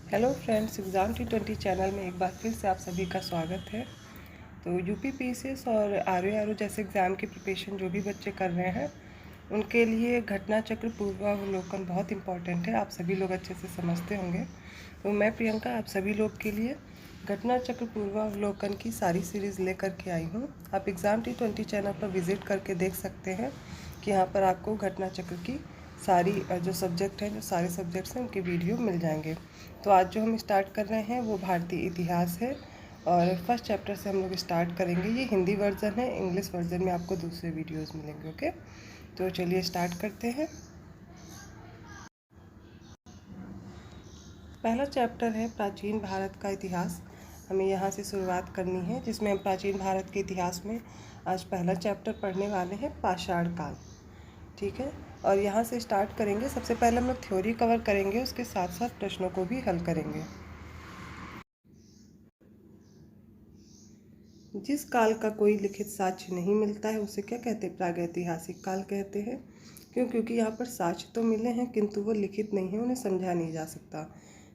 Hello friends, exam T20 channel में एक बार फिर से आप सभी का स्वागत है। तो यूपीपीसीएस और आरओ जैसे एग्ज़ाम की प्रिपरेशन जो भी बच्चे कर रहे हैं उनके लिए घटना चक्र पूर्वावलोकन बहुत इंपॉर्टेंट है। आप सभी लोग अच्छे से समझते होंगे। तो मैं प्रियंका आप सभी लोग के लिए घटना चक्र पूर्वावलोकन की सारी सीरीज़ लेकर के आई हूँ। आप एग्ज़ाम T20 चैनल पर विज़िट करके देख सकते हैं कि यहाँ पर आपको घटना चक्र की सारी जो सब्जेक्ट हैं, जो सारे सब्जेक्ट्स हैं उनके वीडियो मिल जाएंगे। तो आज जो हम स्टार्ट कर रहे हैं वो भारतीय इतिहास है और फर्स्ट चैप्टर से हम लोग स्टार्ट करेंगे। ये हिंदी वर्जन है, इंग्लिश वर्जन में आपको दूसरे वीडियोस मिलेंगे। ओके, तो चलिए स्टार्ट करते हैं। पहला चैप्टर है प्राचीन भारत का इतिहास। हमें यहाँ से शुरुआत करनी है, जिसमें हम प्राचीन भारत के इतिहास में आज पहला चैप्टर पढ़ने वाले हैं, पाषाण काल। ठीक है, और यहाँ से स्टार्ट करेंगे। सबसे पहले हम लोग थ्योरी कवर करेंगे, उसके साथ साथ प्रश्नों को भी हल करेंगे। जिस काल का कोई लिखित साक्ष्य नहीं मिलता है उसे क्या कहते हैं? प्रागैतिहासिक काल कहते हैं। क्योंकि यहाँ पर साक्ष्य तो मिले हैं किंतु वो लिखित नहीं है, उन्हें समझा नहीं जा सकता।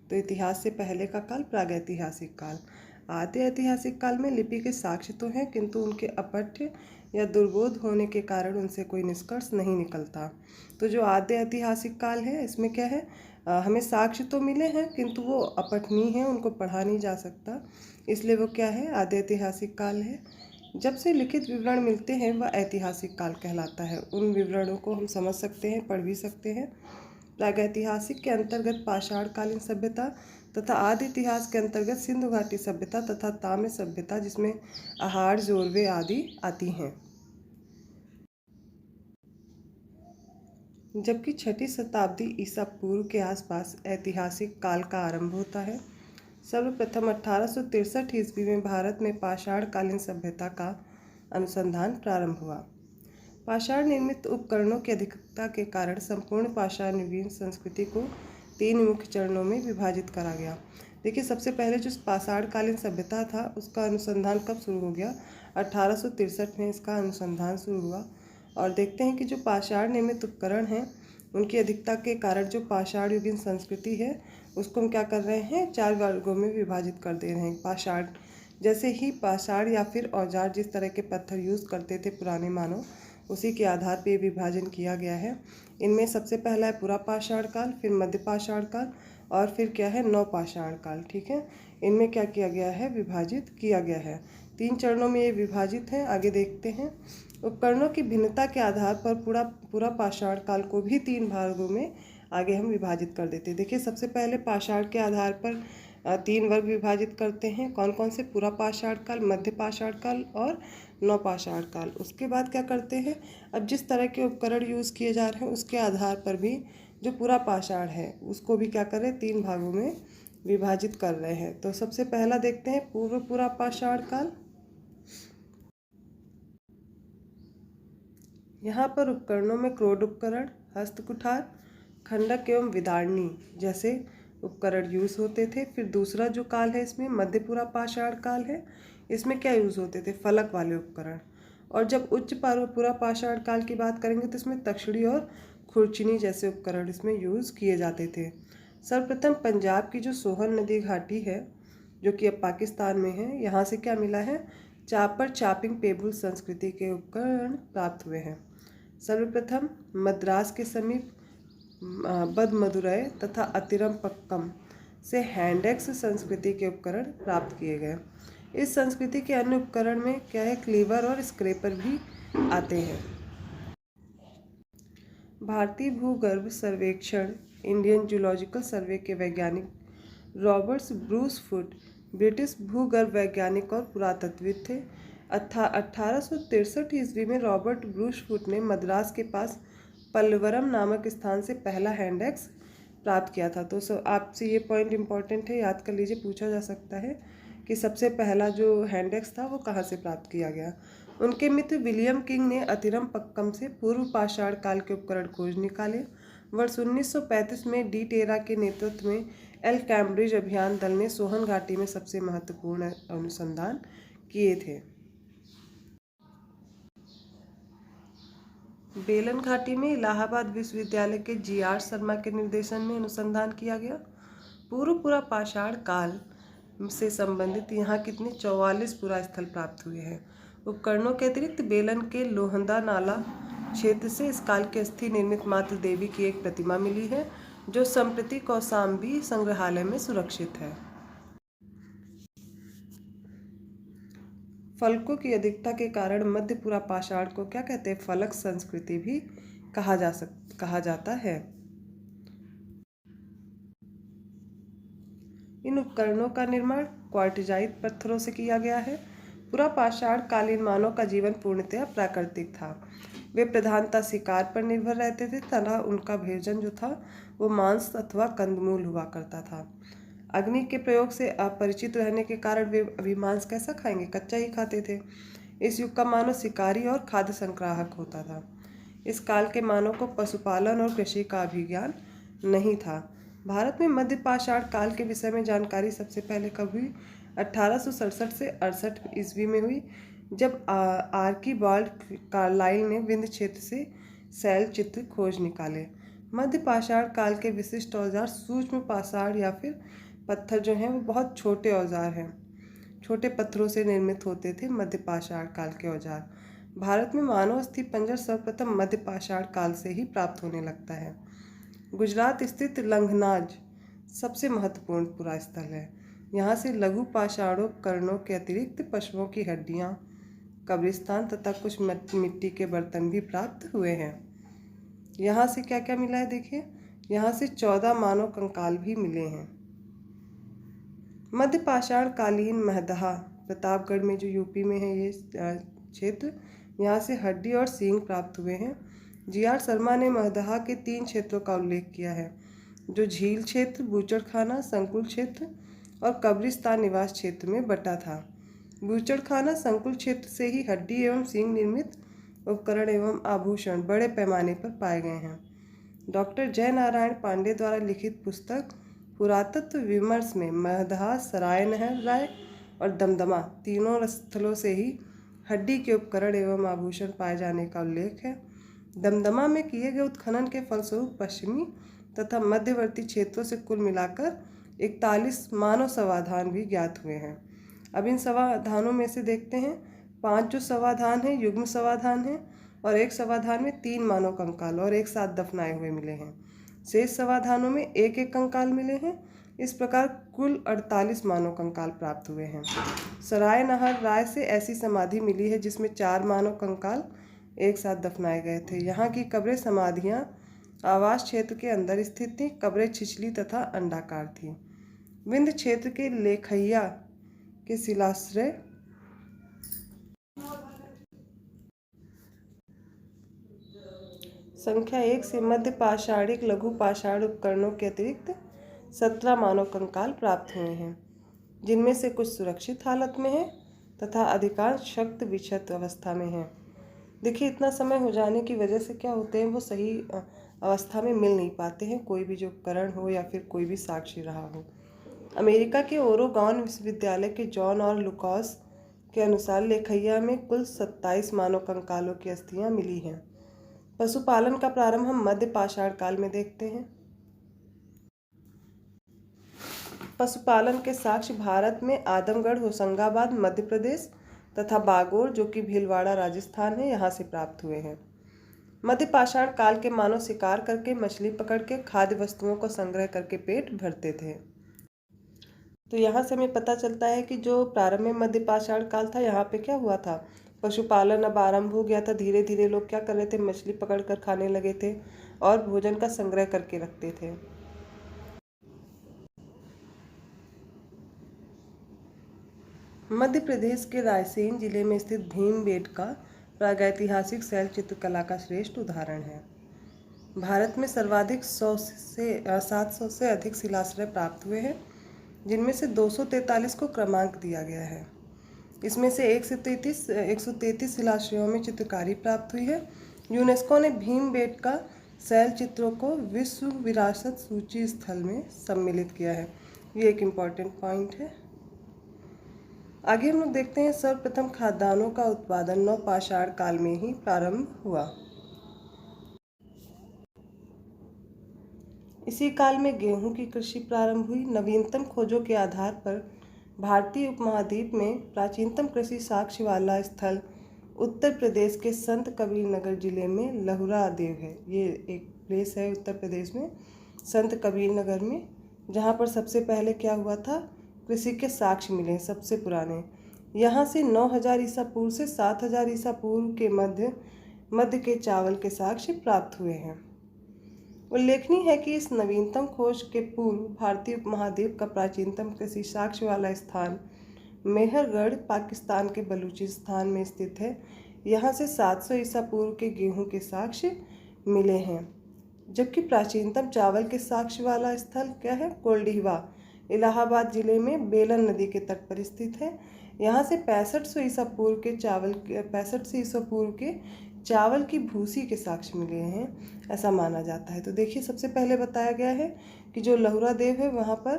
तो इतिहास से पहले का काल प्रागैतिहासिक काल। आद्य ऐतिहासिक काल में लिपि के साक्ष्य तो हैं किंतु उनके अपठ्य या दुर्बोध होने के कारण उनसे कोई निष्कर्ष नहीं निकलता। तो जो आद्य ऐतिहासिक काल है इसमें क्या है, हमें साक्ष्य तो मिले हैं किंतु वो अपठनीय है, उनको पढ़ा नहीं जा सकता, इसलिए वो क्या है, आद्य ऐतिहासिक काल है। जब से लिखित विवरण मिलते हैं वह ऐतिहासिक काल कहलाता है। उन विवरणों को हम समझ सकते हैं, पढ़ भी सकते हैं। प्रागैतिहासिक के अंतर्गत पाषाणकालीन सभ्यता तथा आदि इतिहास के अंतर्गत सिंधु घाटी सभ्यता तथा ताम्र सभ्यता, जिसमें आहार, जोरवे आदि आती हैं। जबकि छठी शताब्दी ईसा पूर्व के आसपास ऐतिहासिक काल का आरंभ होता है। सर्वप्रथम 1863 ईस्वी में भारत में पाषाणकालीन सभ्यता का अनुसंधान प्रारंभ हुआ। पाषाण निर्मित उपकरणों की अधिकता के कारण संपूर्ण पाषाण युगीन संस्कृति को 3 मुख्य चरणों में विभाजित करा गया। देखिए, सबसे पहले जो पाषाणकालीन सभ्यता था उसका अनुसंधान कब शुरू हो गया? 1863 में इसका अनुसंधान शुरू हुआ। और देखते हैं कि जो पाषाण निर्मित उपकरण हैं उनकी अधिकता के कारण जो पाषाण युगीन संस्कृति है उसको हम क्या कर रहे हैं, 4 वर्गों में विभाजित कर दे रहे हैं। पाषाण जैसे ही पाषाण या फिर औजार जिस तरह के पत्थर यूज़ करते थे पुराने मानव, उसी के आधार पर विभाजन किया गया है। इनमें सबसे पहला है पुरा पाषाण काल, फिर मध्य पाषाण काल और फिर क्या है, नव पाषाण काल। ठीक है, इनमें क्या किया गया है, विभाजित किया गया है। 3 चरणों में ये विभाजित है। आगे देखते हैं। उपकरणों की भिन्नता के आधार पर पूरा पाषाण काल को भी 3 भागों में आगे हम विभाजित कर देते हैं। देखिए, सबसे पहले पाषाण के आधार पर 3 वर्ग विभाजित करते हैं। कौन कौन से? पूरा पाषाण काल, मध्य पाषाण काल और नव पाषाण काल। उसके बाद क्या करते हैं, अब जिस तरह के उपकरण यूज़ किए जा रहे हैं उसके आधार पर भी जो पूरा पाषाण है उसको भी क्या कर रहे हैं, 3 भागों में विभाजित कर रहे हैं। तो सबसे पहला देखते हैं पूरा पाषाण काल। यहाँ पर उपकरणों में क्रोड उपकरण, हस्त कुठार, खंडक एवं विदारणी जैसे उपकरण यूज़ होते थे। फिर दूसरा जो काल है इसमें मध्यपुरा पाषाण काल है। इसमें क्या यूज़ होते थे, फलक वाले उपकरण। और जब उच्च पुरा पाषाण काल की बात करेंगे तो इसमें तक्षणी और खुरचनी जैसे उपकरण इसमें यूज़ किए जाते थे। सर्वप्रथम पंजाब की जो सोहन नदी घाटी है जो कि अब पाकिस्तान में है, यहाँ से क्या मिला है, चापर चापिंग पेबुल संस्कृति के उपकरण प्राप्त हुए हैं। सर्वप्रथम मद्रास के समीप बदमदुरै तथा अतिरमपक्कम से हैंडेक्स संस्कृति के उपकरण प्राप्त किए गए। इस संस्कृति के अन्य उपकरण में क्या है, क्लीवर और स्क्रेपर भी आते हैं। भारतीय भूगर्भ सर्वेक्षण इंडियन जूलॉजिकल सर्वे के वैज्ञानिक रॉबर्ट्स ब्रूस फुट ब्रिटिश भूगर्भ वैज्ञानिक और पुरातत्वविद थे। 1863 ईस्वी में रॉबर्ट ब्रूस फुट ने मद्रास के पास पल्लवरम नामक स्थान से पहला हैंडेक्स प्राप्त किया था। तो आपसे ये पॉइंट इम्पॉर्टेंट है, याद कर लीजिए, पूछा जा सकता है कि सबसे पहला जो हैंडेक्स था वो कहाँ से प्राप्त किया गया। उनके मित्र विलियम किंग ने अतिरमपक्कम से पूर्व पाषाण काल के उपकरण खोज निकाले। वर्ष 1935 में डी टेरा के नेतृत्व में एल कैम्ब्रिज अभियान दल ने सोहन घाटी में सबसे महत्वपूर्ण अनुसंधान किए थे। बेलन घाटी में इलाहाबाद विश्वविद्यालय के GR शर्मा के निर्देशन में अनुसंधान किया गया। पूर्व पाषाण काल से संबंधित यहाँ कितने 44 पुरास्थल प्राप्त हुए हैं। उपकरणों के अतिरिक्त बेलन के लोहंदा नाला क्षेत्र से इस काल के अस्थि निर्मित मातृ देवी की एक प्रतिमा मिली है, जो संप्रति कौशाम्बी संग्रहालय में सुरक्षित है। फलकों की अधिकता के कारण मध्य पूरा पाषाण को क्या कहते हैं? फलक संस्कृति भी कहा जाता है। इन उपकरणों का निर्माण क्वार्टजाइट पत्थरों से किया गया है। पूरा पाषाण कालीन मानव का जीवन पूर्णतया प्राकृतिक था। वे प्रधानतः शिकार पर निर्भर रहते थे तथा उनका भोजन जो था वो मांस अथवा कंदमूल हुआ करता था। अग्नि के प्रयोग से अपरिचित रहने के कारण वे अभी मांस कैसा खाएंगे? कच्चा ही खाते थे। इस युग का मानव शिकारी और खाद्य संग्राहक होता था। इस काल के मानव को पशुपालन और कृषि का अभिज्ञान नहीं था। भारत में मध्य पाषाण काल के विषय में जानकारी सबसे पहले कब हुई? 1867 से 68 ईस्वी में हुई, जब आर्कीबाल्ड कार्लाइल ने विंध्य क्षेत्र से शैल चित्र खोज निकाले। मध्य पाषाण काल के विशिष्ट औजार सूक्ष्म पाषाण या फिर पत्थर जो हैं वो बहुत छोटे औजार हैं। छोटे पत्थरों से निर्मित होते थे मध्य पाषाण काल के औजार। भारत में मानव अस्थि पंजर सर्वप्रथम मध्य पाषाण काल से ही प्राप्त होने लगता है। गुजरात स्थित लंघनाज सबसे महत्वपूर्ण पुरास्थल है। यहाँ से लघु पाषाणोपकरणों के अतिरिक्त पशुओं की हड्डियाँ, कब्रिस्तान तथा कुछ मिट्टी के बर्तन भी प्राप्त हुए हैं। यहाँ से क्या क्या मिला है देखिए। यहाँ से 14 मानव कंकाल भी मिले हैं। मध्य पाषाण कालीन महदहा प्रतापगढ़ में जो यूपी में है ये क्षेत्र, यहाँ से हड्डी और सींग प्राप्त हुए हैं। जी.आर. शर्मा ने महदहा के 3 क्षेत्रों का उल्लेख किया है, जो झील क्षेत्र, बूचड़खाना संकुल क्षेत्र और कब्रिस्तान निवास क्षेत्र में बटा था। बूचड़खाना संकुल क्षेत्र से ही हड्डी एवं सींग निर्मित उपकरण एवं आभूषण बड़े पैमाने पर पाए गए हैं। डॉक्टर जय नारायण पांडे द्वारा लिखित पुस्तक पुरातत्व विमर्श में महदहा, सराय नहर राय और दमदमा तीनों स्थलों से ही हड्डी के उपकरण एवं आभूषण पाए जाने का उल्लेख है। दमदमा में किए गए उत्खनन के फलस्वरूप पश्चिमी तथा मध्यवर्ती क्षेत्रों से कुल मिलाकर 41 मानव समाधान भी ज्ञात हुए हैं। अब इन समाधानों में से देखते हैं। 5 जो समाधान हैं युग्म समाधान हैं और एक समाधान में 3 मानव कंकाल और एक साथ दफनाए हुए मिले हैं। शेष समाधानों में एक एक कंकाल मिले हैं। इस प्रकार कुल 48 मानव कंकाल प्राप्त हुए हैं। सराय नहर राय से ऐसी समाधि मिली है जिसमें 4 मानव कंकाल एक साथ दफनाए गए थे। यहाँ की कब्रें समाधियाँ आवास क्षेत्र के अंदर स्थित थीं। कब्रें छिछली तथा अंडाकार थीं। विंध्य क्षेत्र के लेखैया के शिलाश्रय संख्या 1 से मध्य पाषाणिक लघु पाषाण उपकरणों के अतिरिक्त 17 मानव कंकाल प्राप्त हुए हैं, जिनमें से कुछ सुरक्षित हालत में हैं तथा अधिकांश शक्त विक्षत अवस्था में हैं। देखिए, इतना समय हो जाने की वजह से क्या होते हैं, वो सही अवस्था में मिल नहीं पाते हैं, कोई भी जो उपकरण हो या फिर कोई भी साक्ष्य रहा हो। अमेरिका के ओरेगॉन विश्वविद्यालय के जॉन और लुकास के अनुसार लेखैया में कुल 27 मानव कंकालों की अस्थियां मिली हैं। पशुपालन का प्रारंभ हम मध्य पाषाण काल में देखते हैं। पशुपालन के साक्ष्य भारत में आदमगढ़, होशंगाबाद मध्य प्रदेश तथा बागोर जो कि भीलवाड़ा राजस्थान है, यहाँ से प्राप्त हुए हैं। मध्य पाषाण काल के मानव शिकार करके, मछली पकड़ के, खाद्य वस्तुओं को संग्रह करके पेट भरते थे। तो यहाँ से हमें पता चलता है कि जो प्रारंभ में मध्य पाषाण काल था, यहाँ पे क्या हुआ था, पशुपालन अब आरंभ हो गया था। धीरे धीरे लोग क्या कर रहे थे, मछली पकड़ कर खाने लगे थे और भोजन का संग्रह करके रखते थे। मध्य प्रदेश के रायसेन जिले में स्थित भीमबेटका प्रागैतिहासिक शैल चित्रकला का श्रेष्ठ उदाहरण है। भारत में सर्वाधिक 700 से अधिक शिलाश्रय प्राप्त हुए हैं, जिनमें से 243 को क्रमांक दिया गया है। इसमें से 133 शिलाश्रयों में चित्रकारी प्राप्त हुई है। यूनेस्को ने भीमबेटका शैल चित्रों को विश्व विरासत सूची स्थल में सम्मिलित किया है। ये एक इम्पॉर्टेंट पॉइंट है। आगे हम लोग देखते हैं, सर्वप्रथम खाद्यान्नों का उत्पादन नवपाषाण काल में ही प्रारंभ हुआ। इसी काल में गेहूं की कृषि प्रारंभ हुई। नवीनतम खोजों के आधार पर भारतीय उपमहाद्वीप में प्राचीनतम कृषि साक्ष्य वाला स्थल उत्तर प्रदेश के संत कबीर नगर जिले में लहुरा देव है। ये एक प्लेस है उत्तर प्रदेश में संत कबीर नगर में, जहाँ पर सबसे पहले क्या हुआ था, कृषि के साक्ष्य मिले सबसे पुराने। यहाँ से 9000 ईसा पूर्व से 7000 ईसा पूर्व के मध्य के चावल के साक्ष्य प्राप्त हुए हैं। उल्लेखनीय है कि इस नवीनतम खोज के पूर्व भारतीय उपमहाद्वीप का प्राचीनतम कृषि साक्ष्य वाला स्थान मेहरगढ़ पाकिस्तान के बलूचिस्तान में स्थित है। यहाँ से 700 ईसा पूर्व के गेहूं के साक्ष्य मिले हैं, जबकि प्राचीनतम चावल के साक्ष्य वाला स्थल क्या है, कोल्डिहवा इलाहाबाद जिले में बेलन नदी के तट पर स्थित है। यहाँ से 6500 ईसा पूर्व के 6500 ईसा पूर्व के चावल की भूसी के साक्ष्य मिले हैं, ऐसा माना जाता है। तो देखिए, सबसे पहले बताया गया है कि जो लहुरा देव है वहाँ पर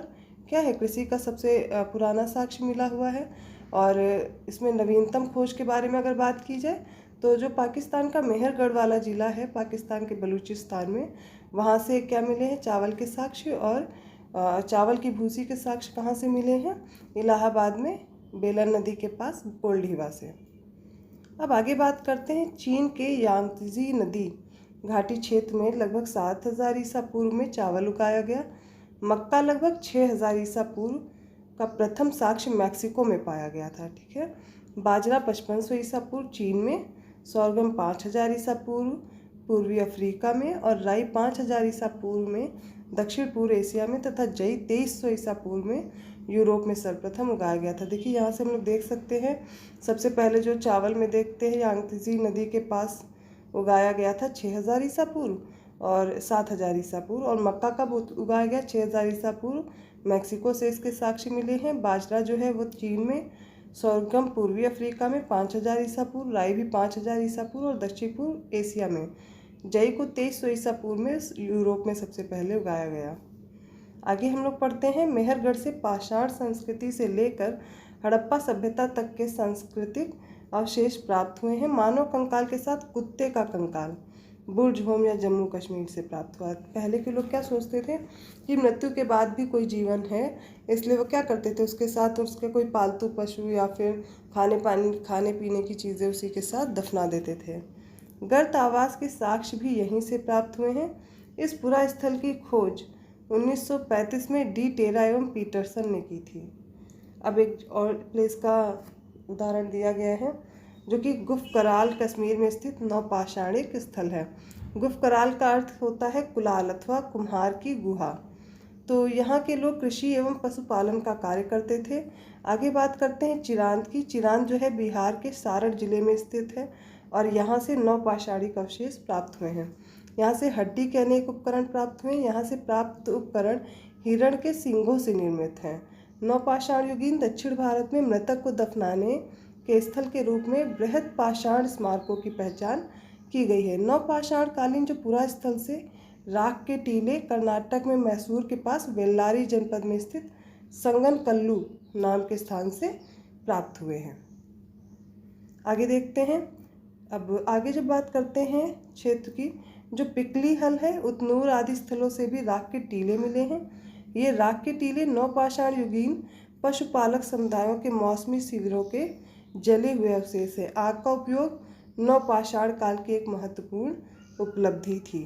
क्या है, कृषि का सबसे पुराना साक्ष्य मिला हुआ है। और इसमें नवीनतम खोज के बारे में अगर बात की जाए तो जो पाकिस्तान का मेहरगढ़ वाला ज़िला है पाकिस्तान के बलूचिस्तान में, वहाँ से क्या मिले हैं, चावल के साक्ष्य। और चावल की भूसी के साक्ष्य कहाँ से मिले हैं, इलाहाबाद में बेलन नदी के पास कोल्डिहवा से। अब आगे बात करते हैं। चीन के यांगत्जी नदी घाटी क्षेत्र में लगभग 7000 ईसा पूर्व में चावल उगाया गया। मक्का लगभग 6000 ईसा पूर्व का प्रथम साक्ष्य मैक्सिको में पाया गया था। ठीक है। बाजरा 5500 ईसा पूर्व चीन में, सोरगम 5000 ईसा पूर्व पूर्वी अफ्रीका में, और राई 5000 ईसा पूर्व में दक्षिण पूर्व एशिया में, तथा जई 2300 ईसा पूर्व में यूरोप में सर्वप्रथम उगाया गया था। देखिए, यहाँ से हम लोग देख सकते हैं, सबसे पहले जो चावल में देखते हैं यांगत्जी नदी के पास उगाया गया था 6000 ईसा पूर्व और 7000 ईसा पूर्व, और मक्का कब उगाया गया, 6000 ईसा पूर्व, मैक्सिको से इसके साक्ष्य मिले हैं। बाजरा जो है वो चीन में, सोरगम पूर्वी अफ्रीका में 5000 ईसा पूर्व, राई भी 5000 ईसा पूर्व और दक्षिण पूर्व एशिया में, जई को 2300 ईसा पूर्व में यूरोप में सबसे पहले उगाया गया। आगे हम लोग पढ़ते हैं। मेहरगढ़ से पाषाण संस्कृति से लेकर हड़प्पा सभ्यता तक के सांस्कृतिक अवशेष प्राप्त हुए हैं। मानव कंकाल के साथ कुत्ते का कंकाल बुर्ज होम या जम्मू कश्मीर से प्राप्त हुआ। पहले के लोग क्या सोचते थे कि मृत्यु के बाद भी कोई जीवन है, इसलिए वो क्या करते थे, उसके साथ उसके कोई पालतू पशु या फिर खाने पीने की चीज़ें उसी के साथ दफना देते थे। गर्त आवास के साक्ष्य भी यहीं से प्राप्त हुए हैं। इस पुरा स्थल की खोज 1935 में डी टेरा एवं पीटरसन ने की थी। अब एक और प्लेस का उदाहरण दिया गया है, जो कि गुफकराल कश्मीर में स्थित नवपाषाणिक स्थल है। गुफकराल का अर्थ होता है कुलाल अथवा कुम्हार की गुहा। तो यहाँ के लोग कृषि एवं पशुपालन का कार्य करते थे। आगे बात करते हैं चिरांद की। चिरांद जो है बिहार के सारण जिले में स्थित है और यहाँ से नवपाषाणिक अवशेष प्राप्त हुए हैं। यहाँ से हड्डी के अनेक उपकरण प्राप्त हुए। यहाँ से प्राप्त उपकरण हिरण के सींगों से निर्मित हैं। नवपाषाण युगीन दक्षिण भारत में मृतक को दफनाने के स्थल के रूप में बृहद पाषाण स्मारकों की पहचान की गई है। नवपाषाण कालीन जो पूरा स्थल से राख के टीले कर्नाटक में मैसूर के पास बेल्लारी जनपद में स्थित संगनकल्लू नाम के स्थान से प्राप्त हुए हैं। आगे देखते हैं। अब आगे जब बात करते हैं क्षेत्र की, जो पिकली हल है, उतनूर आदि स्थलों से भी राख के टीले मिले हैं। ये राख के टीले नवपाषाण युगीन पशुपालक समुदायों के मौसमी शिविरों के जले हुए अवशेष है। आग का उपयोग नवपाषाण काल की एक महत्वपूर्ण उपलब्धि थी।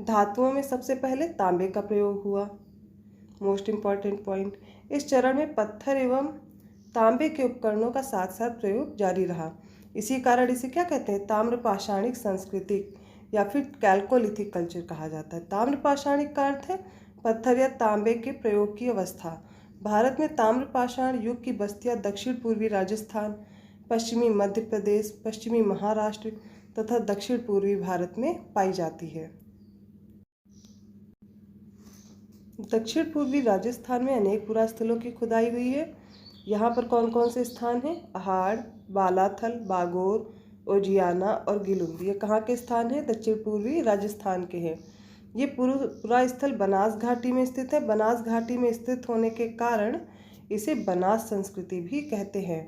धातुओं में सबसे पहले तांबे का प्रयोग हुआ। मोस्ट इम्पॉर्टेंट पॉइंट, इस चरण में पत्थर एवं तांबे के उपकरणों का साथ साथ प्रयोग जारी रहा। इसी कारण इसे क्या कहते हैं, ताम्रपाषाणिक सांस्कृतिक या फिर कैल्कोलिथिक कल्चर कहा जाता है। ताम्रपाषाणिक का अर्थ है पत्थर या तांबे के प्रयोग की अवस्था। भारत में ताम्रपाषाण युग की बस्तियां दक्षिण पूर्वी राजस्थान, पश्चिमी मध्य प्रदेश, पश्चिमी महाराष्ट्र तथा दक्षिण पूर्वी भारत में पाई जाती है। दक्षिण पूर्वी राजस्थान में अनेक पुरास्थलों की खुदाई हुई है। यहाँ पर कौन कौन से स्थान हैं, अहाड़, बालाथल, बागोर, ओजियाना और गिलुंद। ये कहाँ के स्थान हैं, दक्षिण पूर्वी राजस्थान के हैं। ये पूरा स्थल बनास घाटी में स्थित है। बनास घाटी में स्थित होने के कारण इसे बनास संस्कृति भी कहते हैं।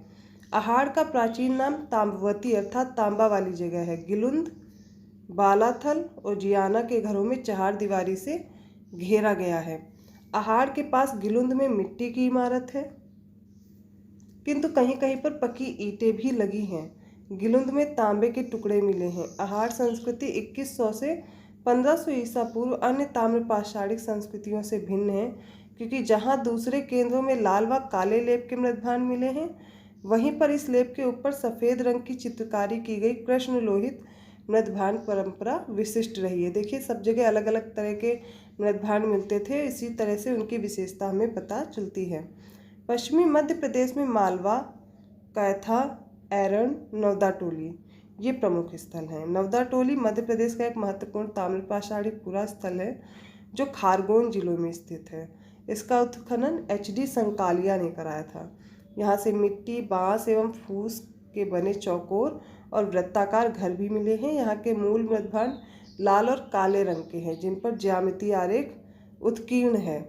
अहाड़ का प्राचीन नाम ताम्बवती अर्थात तांबा वाली जगह है। गिलुंद बालाथल और जियाना के घरों में चहारदीवारी से घेरा गया है। अहाड़ के पास गिलुंद में मिट्टी की इमारत है, किंतु कहीं कहीं पर पक्की ईंटें भी लगी हैं। गिलुंद में तांबे के टुकड़े मिले हैं। अहाड़ संस्कृति 2100 से 1500 ईसा पूर्व अन्य ताम्र पाषाणिक संस्कृतियों से भिन्न है, क्योंकि जहाँ दूसरे केंद्रों में लाल व काले लेप के मृदभांड मिले हैं, वहीं पर इस लेप के ऊपर सफ़ेद रंग की चित्रकारी की गई कृष्ण लोहित मृदभांड परंपरा विशिष्ट रही है। देखिए, सब जगह अलग अलग तरह के मृदभांड मिलते थे, इसी तरह से उनकी विशेषता हमें पता चलती है। पश्चिमी मध्य प्रदेश में मालवा, कैथा, एरन, नवदाटोली ये प्रमुख स्थल हैं। नवदाटोली मध्य प्रदेश का एक महत्वपूर्ण ताम्रपाषाणी पुरा स्थल है जो खारगोन जिलों में स्थित है। इसका उत्खनन HD संकालिया ने कराया था। यहाँ से मिट्टी, बांस एवं फूस के बने चौकोर और वृत्ताकार घर भी मिले हैं। यहाँ के मूल मृदभांड लाल और काले रंग के हैं, जिन पर ज्यामितीय आरेख उत्कीर्ण है।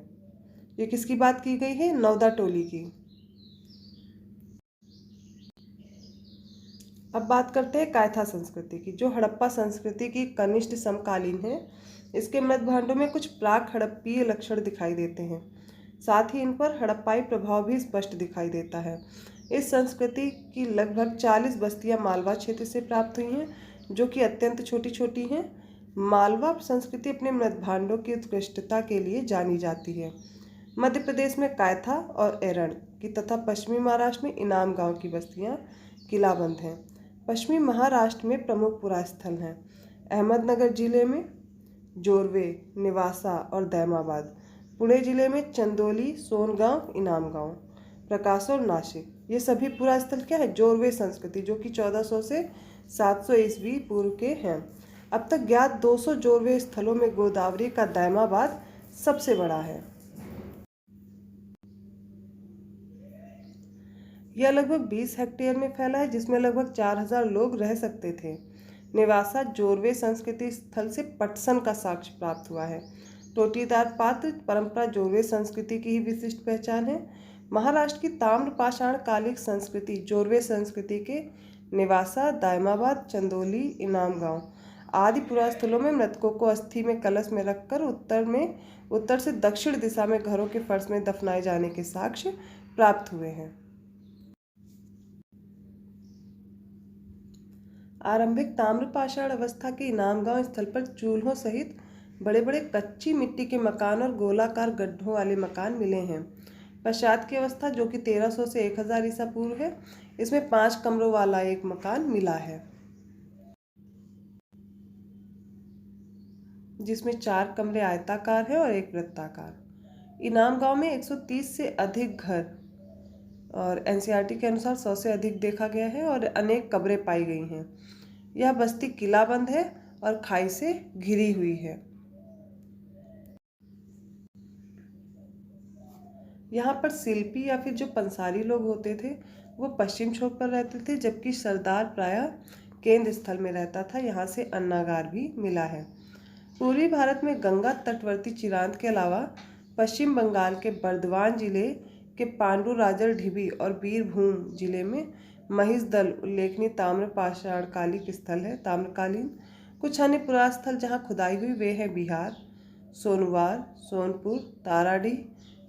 ये किसकी बात की गई है? नवदाटोली की। अब बात करते हैं कायथा संस्कृति की, जो हड़प्पा संस्कृति की कनिष्ठ समकालीन है। इसके मृदभांडों में कुछ प्राक हड़प्पीय लक्षण दिखाई देते हैं, साथ ही इन पर हड़प्पाई प्रभाव भी स्पष्ट दिखाई देता है। इस संस्कृति की लगभग 40 बस्तियां मालवा क्षेत्र से प्राप्त हुई हैं, जो कि अत्यंत छोटी छोटी हैं। मालवा संस्कृति अपने मृदभांडों की उत्कृष्टता के लिए जानी जाती है। मध्य प्रदेश में कायथा और एरण की तथा पश्चिमी महाराष्ट्र में इनाम गांव की बस्तियां किलाबंद हैं। पश्चिमी महाराष्ट्र में प्रमुख पुरा स्थल हैं अहमदनगर जिले में जोरवे, निवासा और दैमाबाद। पुणे जिले में चंदोली, सोनगांव, इनाम गांव, प्रकाश और नासिक। ये सभी पुरा स्थल क्या है? जोरवे संस्कृति, जो कि 1400 से 700 ईस्वी पूर्व के हैं। अब तक ज्ञात 200 जोरवे स्थलों में गोदावरी का दैमाबाद सबसे बड़ा है। यह लगभग 20 हेक्टेयर में फैला है, जिसमें लगभग 4000 लोग रह सकते थे। निवासा जोरवे संस्कृति स्थल से पटसन का साक्ष्य प्राप्त हुआ है। टोटीदार पात्र परंपरा जोरवे संस्कृति की ही विशिष्ट पहचान है। महाराष्ट्र की ताम्र पाषाण कालिक संस्कृति जोरवे संस्कृति के निवासा, दायमाबाद, चंदोली, इनाम गांव आदि पुरा स्थलों में मृतकों को अस्थि में कलश में रखकर उत्तर से दक्षिण दिशा में घरों के फर्श में दफनाए जाने के साक्ष्य प्राप्त हुए हैं। आरंभिक ताम्रपाषाण अवस्था के इनाम गांव स्थल पर चूल्हों सहित बड़े बड़े कच्ची मिट्टी के मकान और गोलाकार गड्ढों वाले मकान मिले हैं। पश्चात की अवस्था, जो कि 1300 से 1000 ईसा पूर्व है, इसमें 5 कमरों वाला एक मकान मिला है, जिसमें 4 कमरे आयताकार हैं और एक वृत्ताकार। इनाम गांव में 130 से अधिक घर और NCERT के अनुसार 100 से अधिक देखा गया है और अनेक कब्रें पाई गई हैं। यह बस्ती किलाबंद है और खाई से घिरी हुई है। यहाँ पर शिल्पी या फिर जो पंसारी लोग होते थे वो पश्चिम छोर पर रहते थे, जबकि सरदार प्रायः केंद्र स्थल में रहता था। यहाँ से अन्नागार भी मिला है। पूर्वी भारत में गंगा तटवर्ती चिरांद के अलावा पश्चिम बंगाल के बर्दवान जिले के पांडुराजर ढिबी और बीरभूम जिले में महिषदल उल्लेखनीय ताम्रपाषाण कालिक स्थल है। ताम्रकालीन कुछ अन्य पुरा स्थल जहाँ खुदाई हुई वे हैं बिहार, सोनवार, सोनपुर, ताराडीह,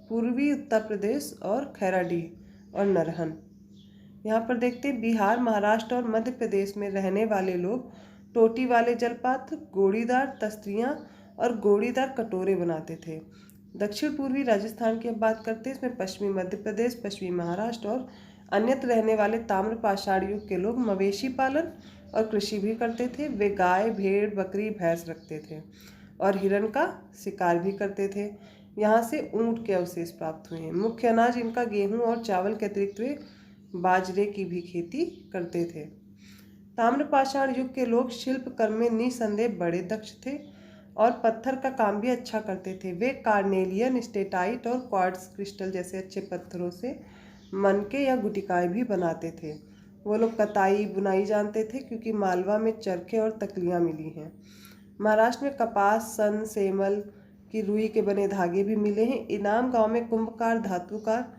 पूर्वी उत्तर प्रदेश और खैराडीह और नरहन। यहाँ पर देखते हैं बिहार, महाराष्ट्र और मध्य प्रदेश में रहने वाले लोग टोटी वाले जलपात्र, गोड़ीदार तस्तियाँ और गोड़ीदार कटोरे बनाते थे। दक्षिण पूर्वी राजस्थान की अब बात करते हैं। इसमें पश्चिमी मध्य प्रदेश, पश्चिमी महाराष्ट्र और अन्यत्र रहने वाले ताम्रपाषाण युग के लोग मवेशी पालन और कृषि भी करते थे। वे गाय, भेड़, बकरी, भैंस रखते थे और हिरण का शिकार भी करते थे। यहाँ से ऊंट के अवशेष प्राप्त हुए हैं। मुख्य अनाज इनका गेहूँ और चावल के अतिरिक्त वे बाजरे की भी खेती करते थे। ताम्रपाषाण युग के लोग शिल्प कर्म में निसंदेह बड़े दक्ष थे और पत्थर का काम भी अच्छा करते थे। वे कार्नेलियन, स्टेटाइट और क्वार्ट्ज क्रिस्टल जैसे अच्छे पत्थरों से मनके या गुटिकाएँ भी बनाते थे। वो लोग कताई बुनाई जानते थे, क्योंकि मालवा में चरखे और तकलियाँ मिली हैं। महाराष्ट्र में कपास, सन, सेमल की रुई के बने धागे भी मिले हैं। इनाम गांव में कुंभकार, धातुकार,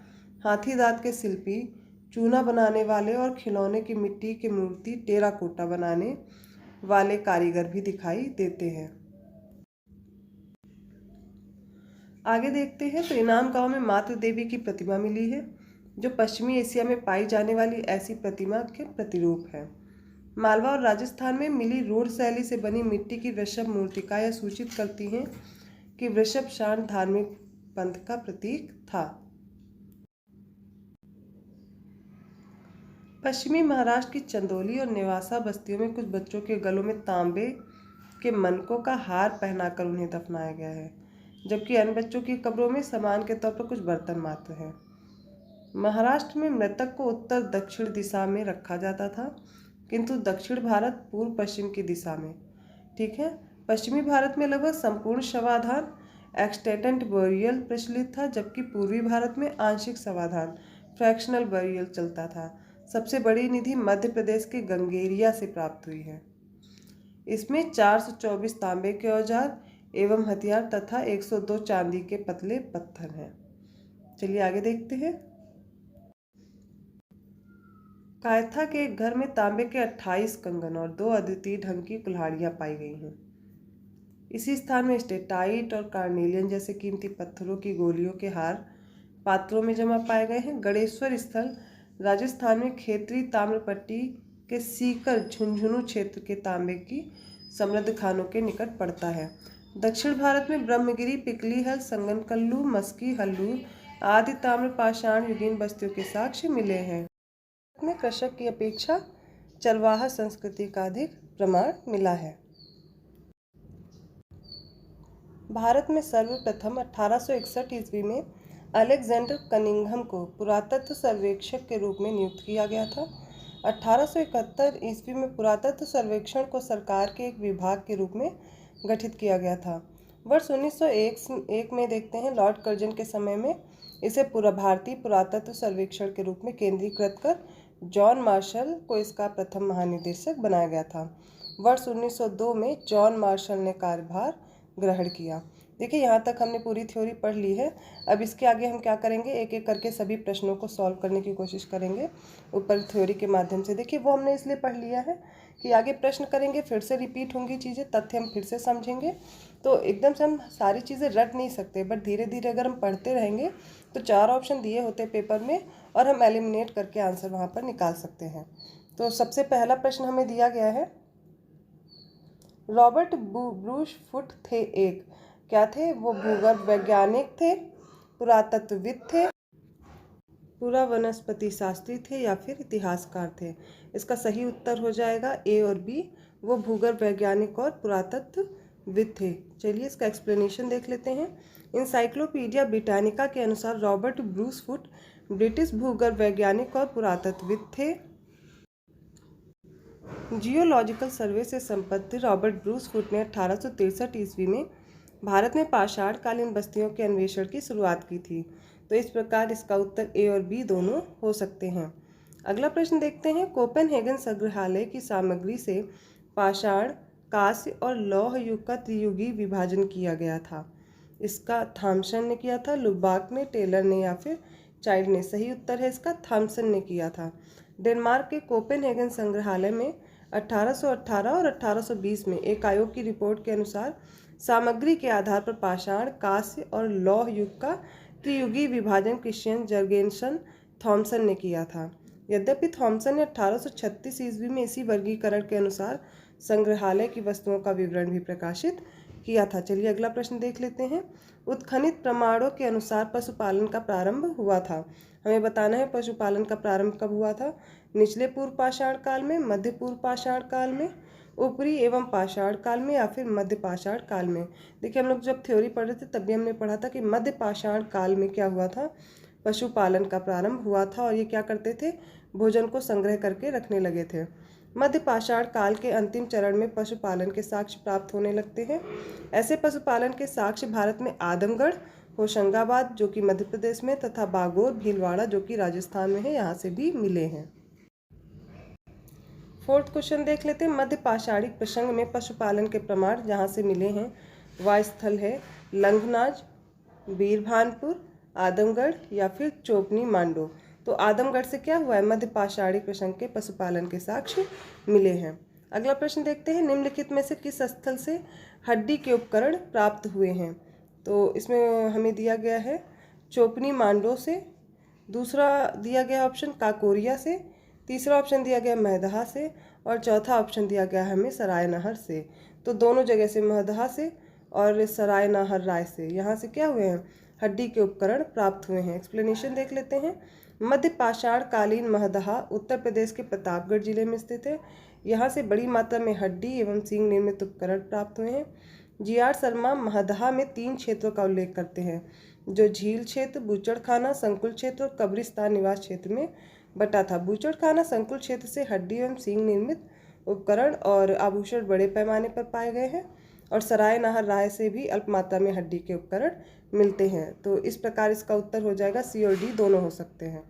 हाथी दांत के शिल्पी, चूना बनाने वाले और खिलौने की मिट्टी की मूर्ति, टेराकोटा बनाने वाले कारीगर भी दिखाई देते हैं। आगे देखते हैं तो इनाम गांव में मातृ देवी की प्रतिमा मिली है, जो पश्चिमी एशिया में पाई जाने वाली ऐसी प्रतिमा के प्रतिरूप है। मालवा और राजस्थान में मिली रूढ़ शैली से बनी मिट्टी की वृषभ मूर्तिकाएं सूचित करती हैं कि वृषभ शान धार्मिक पंथ का प्रतीक था। पश्चिमी महाराष्ट्र की चंदौली और नेवासा बस्तियों में कुछ बच्चों के गलों में तांबे के मनकों का हार पहनाकर उन्हें दफनाया गया है, जबकि अन्य बच्चों की कब्रों में सम्मान के तौर पर कुछ बर्तन मात्र हैं। महाराष्ट्र में मृतक को उत्तर दक्षिण दिशा में रखा जाता था, किंतु दक्षिण भारत पूर्व पश्चिम की दिशा में। ठीक है। पश्चिमी भारत में लगभग संपूर्ण शवाधान एक्सटेंडेड बरियल प्रचलित था, जबकि पूर्वी भारत में आंशिक शवाधान फ्रैक्शनल बरियल चलता था। सबसे बड़ी निधि मध्य प्रदेश के गंगेरिया से प्राप्त हुई है। इसमें 424 तांबे के औजार एवं हथियार तथा 102 चांदी के पतले पत्थर हैं। चलिए आगे देखते हैं। कायथा के एक घर में तांबे के 28 कंगन और 2 अद्वितीय ढंग की कुल्हाड़ियां पाई गई हैं। इसी स्थान में स्टेटाइट और कार्नेलियन जैसे कीमती पत्थरों की गोलियों के हार पात्रों में जमा पाए गए हैं। गणेश्वर स्थल राजस्थान में खेतरी ताम्रपट्टी के सीकर झुंझुनू क्षेत्र के तांबे की समृद्ध खानों के निकट पड़ता है। दक्षिण भारत में ब्रह्मगिरी, पिकली हल, संगनकल्लू, मस्की, हल्लू आदि ताम्र पाषाण युगीन बस्तियों के साक्ष्य मिले हैं। में कृषक की अपेक्षा चरवाहा संस्कृति का अधिक प्रमाण मिला है। भारत में सर्वप्रथम 1861 ईस्वी में अलेक्जेंडर कनिंघम को पुरातत्व सर्वेक्षक के रूप में नियुक्त किया गया था। 1871 ईस्वी में पुरातत्व सर्वेक्षण को सरकार के एक विभाग के रूप में गठित किया गया था। वर्ष 1901 में देखते हैं लॉर्ड कर्जन के समय में इसे भारतीय पुरातत्व सर्वेक्षण के रूप में केंद्रीकृत कर जॉन मार्शल को इसका प्रथम महानिदेशक बनाया गया था। वर्ष 1902 में जॉन मार्शल ने कार्यभार ग्रहण किया। देखिए यहाँ तक हमने पूरी थ्योरी पढ़ ली है। अब इसके आगे हम क्या करेंगे, एक एक करके सभी प्रश्नों को सॉल्व करने की कोशिश करेंगे ऊपर थ्योरी के माध्यम से। देखिए वो हमने इसलिए पढ़ लिया है कि आगे प्रश्न करेंगे, फिर से रिपीट होंगी चीज़ें, तथ्य हम फिर से समझेंगे। तो एकदम से हम सारी चीज़ें रट नहीं सकते, बट धीरे धीरे अगर हम पढ़ते रहेंगे तो 4 ऑप्शन दिए होते पेपर में और हम एलिमिनेट करके आंसर वहाँ पर निकाल सकते हैं। तो सबसे पहला प्रश्न हमें दिया गया है, रॉबर्ट ब्रूस फुट थे एक क्या थे? वो भूगर्भ वैज्ञानिक थे, पुरातत्वविद थे, पूरा वनस्पति शास्त्री थे या फिर इतिहासकार थे? इसका सही उत्तर हो जाएगा ए और बी, वो भूगर्भ वैज्ञानिक और पुरातत्वविद थे। चलिए इसका एक्सप्लेनेशन देख लेते हैं। इंसाइक्लोपीडिया ब्रिटानिका के अनुसार रॉबर्ट ब्रूस फुट ब्रिटिश भूगर्भ वैज्ञानिक और पुरातत्वविद थे। जियोलॉजिकल सर्वे से संबद्ध रॉबर्ट ब्रूस फुट ने 1863 ईस्वी में भारत में पाषाणकालीन बस्तियों के अन्वेषण की शुरुआत की थी। तो इस प्रकार इसका उत्तर ए और बी दोनों हो सकते हैं। अगला प्रश्न देखते हैं, कोपेनहेगन संग्रहालय की सामग्री से पाषाण, कांस्य और लौह युग का त्रियुगी विभाजन किया गया था। इसका थॉमसन ने किया था, लुबाक ने, टेलर ने या फिर चाइल्ड ने? सही उत्तर है इसका थॉमसन ने किया था। डेनमार्क के कोपेनहेगन संग्रहालय में 1818 और 1820 में एक आयोग की रिपोर्ट के अनुसार सामग्री के आधार पर पाषाण, कांस्य और लौह युग का त्रियुगी विभाजन क्रिश्चियन जर्गेनसन थॉमसन ने किया था। यद्यपि थॉमसन ने 1836 ईस्वी में इसी वर्गीकरण के अनुसार संग्रहालय की वस्तुओं का विवरण भी प्रकाशित किया था। चलिए अगला प्रश्न देख लेते हैं। उत्खनित प्रमाणों के अनुसार पशुपालन का प्रारंभ हुआ था। हमें बताना है पशुपालन का प्रारंभ कब हुआ था? निचले पूर्व पाषाण काल में, मध्य पूर्व पाषाण काल में, ऊपरी एवं पाषाण काल में या फिर मध्य पाषाण काल में? देखिए हम लोग जब थ्योरी पढ़ रहे थे तभी हमने पढ़ा था कि मध्य पाषाण काल में क्या हुआ था, पशुपालन का प्रारंभ हुआ था। और ये क्या करते थे, भोजन को संग्रह करके रखने लगे थे। मध्य पाषाण काल के अंतिम चरण में पशुपालन के साक्ष्य प्राप्त होने लगते हैं। ऐसे पशुपालन के साक्ष्य भारत में आदमगढ़, होशंगाबाद जो कि मध्य प्रदेश में, तथा बागोर, भीलवाड़ा जो कि राजस्थान में है, यहाँ से भी मिले हैं। 4th क्वेश्चन देख लेते हैं। मध्य पाषाणिक प्रसंग में पशुपालन के प्रमाण जहाँ से मिले हैं वह स्थल है लंघनाज, बीरभानपुर, आदमगढ़ या फिर चोपनी मांडो। तो आदमगढ़ से क्या हुआ है, मध्य पाषाणिक प्रसंग के पशुपालन के साक्ष्य मिले हैं। अगला प्रश्न देखते हैं, निम्नलिखित में से किस स्थल से हड्डी के उपकरण प्राप्त हुए हैं? तो इसमें हमें दिया गया है चोपनी मांडो से, दूसरा दिया गया ऑप्शन काकोरिया से, तीसरा ऑप्शन दिया गया महदहा से और चौथा ऑप्शन दिया गया हमें सराय नहर से। तो दोनों जगह से, महदहा से और सराय नहर राय से, यहाँ से क्या हुए हैं? हड्डी के उपकरण प्राप्त हुए हैं। एक्सप्लेनेशन देख लेते हैं। मध्य पाषाण कालीन महदहा उत्तर प्रदेश के प्रतापगढ़ जिले में स्थित है। यहाँ से बड़ी मात्रा में हड्डी एवं सींग निर्मित उपकरण प्राप्त हुए हैं। जी.आर. शर्मा महदहा में 3 क्षेत्रों का उल्लेख करते हैं, जो झील क्षेत्र, बूचड़खाना, संकुल क्षेत्र और कब्रिस्तान निवास क्षेत्र में बटा था। बूचड़खाना संकुल क्षेत्र से हड्डी एवं सींग निर्मित उपकरण और आभूषण बड़े पैमाने पर पाए गए हैं और सराय नहर राय से भी अल्प मात्रा में हड्डी के उपकरण मिलते हैं। तो इस प्रकार इसका उत्तर हो जाएगा सी और डी, दोनों हो सकते हैं।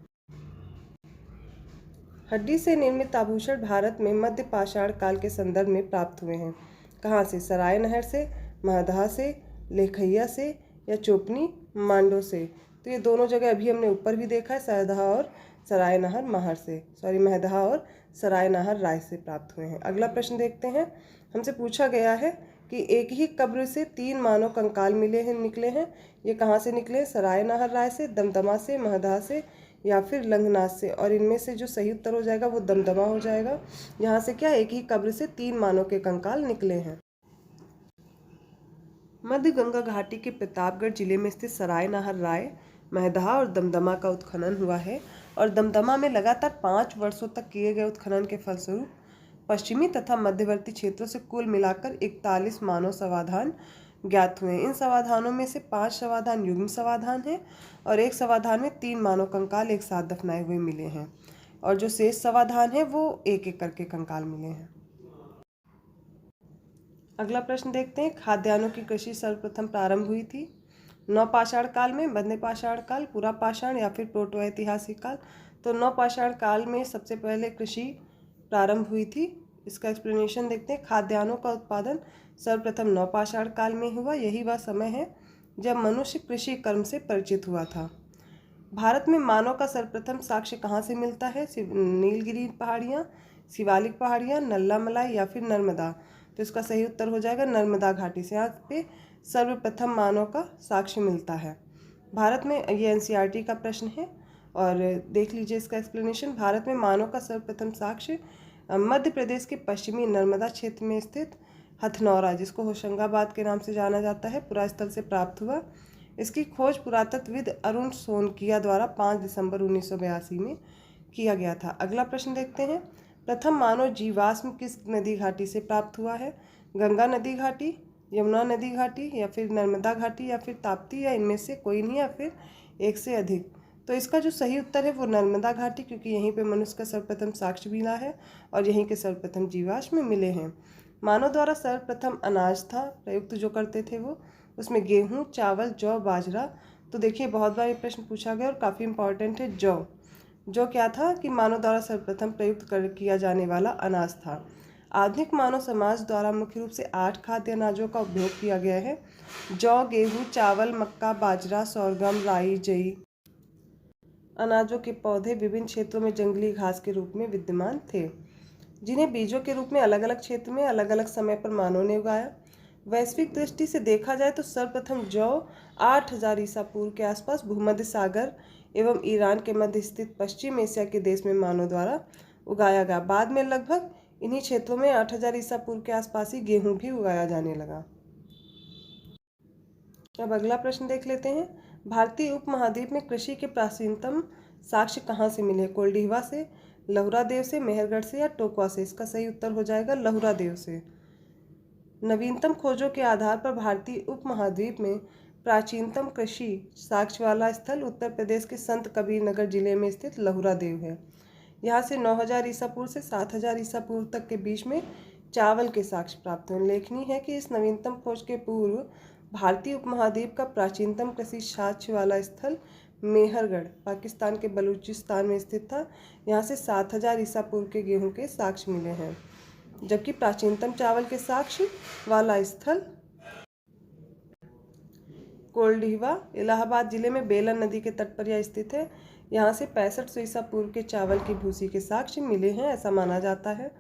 हड्डी से निर्मित आभूषण भारत में मध्य पाषाण काल के संदर्भ में प्राप्त हुए हैं। कहाँ से? सराय नहर से, महदहा से, लेखैया से या चोपनी मांडो से। तो ये दोनों जगह अभी हमने ऊपर भी देखा है, सरदहा और सराय नहर महर से, महदहा और सराय नहर राय से प्राप्त हुए हैं। अगला प्रश्न देखते हैं। हमसे पूछा गया है कि एक ही कब्र से 3 मानव कंकाल निकले हैं। ये कहाँ से निकले? सराय नहर राय से, दमदमा से, महदहा से या फिर लंघनाथ से। और इनमें से जो सही उत्तर हो जाएगा वो दमदमा हो जाएगा। यहाँ से क्या, एक ही कब्र से 3 मानव के कंकाल निकले हैं। मध्य गंगा घाटी के प्रतापगढ़ जिले में स्थित सराय नहर राय, महदहा और दमदमा का उत्खनन हुआ है और दमदमा में लगातार 5 वर्षों तक किए गए उत्खनन के फलस्वरूप पश्चिमी तथा मध्यवर्ती क्षेत्रों से कुल मिलाकर 41 मानव समाधान ज्ञात हुए। इन समाधानों में से 5 समाधान युग्म समाधान हैं और एक समाधान में 3 मानव कंकाल एक साथ दफनाए हुए मिले हैं और जो शेष समाधान है वो एक एक करके कंकाल मिले हैं। अगला प्रश्न देखते हैं। खाद्यान्नों की कृषि सर्वप्रथम प्रारंभ हुई थी नवपाषाण काल में, मध्य पाषाण काल, पुरा पाषाण या फिर प्रोटो ऐतिहासिक काल। तो नवपाषाण काल में सबसे पहले कृषि प्रारंभ हुई थी। इसका एक्सप्लेनेशन देखते हैं। खाद्यान्नों का उत्पादन सर्वप्रथम नवपाषाण काल में हुआ। यही वह समय है जब मनुष्य कृषि कर्म से परिचित हुआ था। भारत में मानव का सर्वप्रथम साक्ष्य कहाँ से मिलता है? नीलगिरी पहाड़ियाँ, शिवालिक पहाड़ियाँ, नल्ला मलाई या फिर नर्मदा। तो इसका सही उत्तर हो जाएगा नर्मदा घाटी से। यहाँ पे सर्वप्रथम मानव का साक्ष्य मिलता है भारत में। ये एनसीईआरटी का प्रश्न है और देख लीजिए इसका एक्सप्लेनेशन। भारत में मानव का सर्वप्रथम साक्ष्य मध्य प्रदेश के पश्चिमी नर्मदा क्षेत्र में स्थित हथनौरा, जिसको होशंगाबाद के नाम से जाना जाता है, पुरास्थल से प्राप्त हुआ। इसकी खोज पुरातत्वविद अरुण सोनकिया द्वारा 5 दिसंबर 1982 में किया गया था। अगला प्रश्न देखते हैं। प्रथम मानव जीवाश्म किस नदी घाटी से प्राप्त हुआ है? गंगा नदी घाटी, यमुना नदी घाटी या फिर नर्मदा घाटी या फिर ताप्ती या इनमें से कोई नहीं या फिर एक से अधिक। तो इसका जो सही उत्तर है वो नर्मदा घाटी, क्योंकि यहीं पे मनुष्य का सर्वप्रथम साक्ष्य मिला है और यहीं के सर्वप्रथम जीवाश्म मिले हैं। मानव द्वारा सर्वप्रथम अनाज था प्रयुक्त जो करते थे वो, उसमें गेहूँ, चावल, जौ, बाजरा। तो देखिए बहुत बार ये प्रश्न पूछा गया और काफ़ी इंपॉर्टेंट है। जौ क्या था कि मानव द्वारा सर्वप्रथम प्रयुक्त किया जाने वाला अनाज था। आधुनिक मानव समाज द्वारा मुख्य रूप से 8 खाद्य अनाजों का उपयोग किया गया है। जौ, गेहूँ, चावल, मक्का, बाजरा, सोरगम, राई, जई अनाजों के पौधे विभिन्न क्षेत्रों में जंगली घास के रूप में विद्यमान थे, जिन्हें बीजों के रूप में अलग अलग क्षेत्र में अलग अलग समय पर मानव ने उगाया। वैश्विक दृष्टि से देखा जाए तो सर्वप्रथम जौ 8000 ईसा पूर्व के आसपास भूमध्य सागर एवं ईरान के मध्य स्थित पश्चिम एशिया के देश में मानव द्वारा उगाया गया। बाद में लगभग इन्हीं क्षेत्रों में 8000 ईसा पूर्व के आसपास ही गेहूं भी उगाया जाने लगा। अब अगला प्रश्न देख लेते हैं। भारतीय उपमहाद्वीप में कृषि के प्राचीनतम साक्ष्य कहाँ से मिले? कोल्डिहवा से, लहुरा देव से, मेहरगढ़ से या टोकवा से। इसका सही उत्तर हो जाएगा लहुरा देव से। नवीनतम खोजों के आधार पर भारतीय उपमहाद्वीप में प्राचीनतम कृषि साक्ष्य वाला स्थल उत्तर प्रदेश के संत कबीर नगर जिले में स्थित लहुरा देव है। यहाँ से 9000 ईसा पूर्व से 7000 ईसा पूर्व तक के बीच में चावल के साक्ष्य प्राप्त हुए। उल्लेखनीय है कि इस नवीनतम खोज के पूर्व भारतीय उपमहाद्वीप का प्राचीनतम कृषि साक्ष्य वाला स्थल मेहरगढ़ पाकिस्तान के बलूचिस्तान में स्थित था। यहाँ से 7000 ईसा पूर्व के गेहूं के साक्ष्य मिले हैं, जबकि प्राचीनतम चावल के साक्ष्य वाला स्थल कोल्डिहवा इलाहाबाद जिले में बेलन नदी के तट पर यह स्थित है। यहाँ से 6500 ईसा पूर्व के चावल की भूसी के साक्ष्य मिले हैं, ऐसा माना जाता है।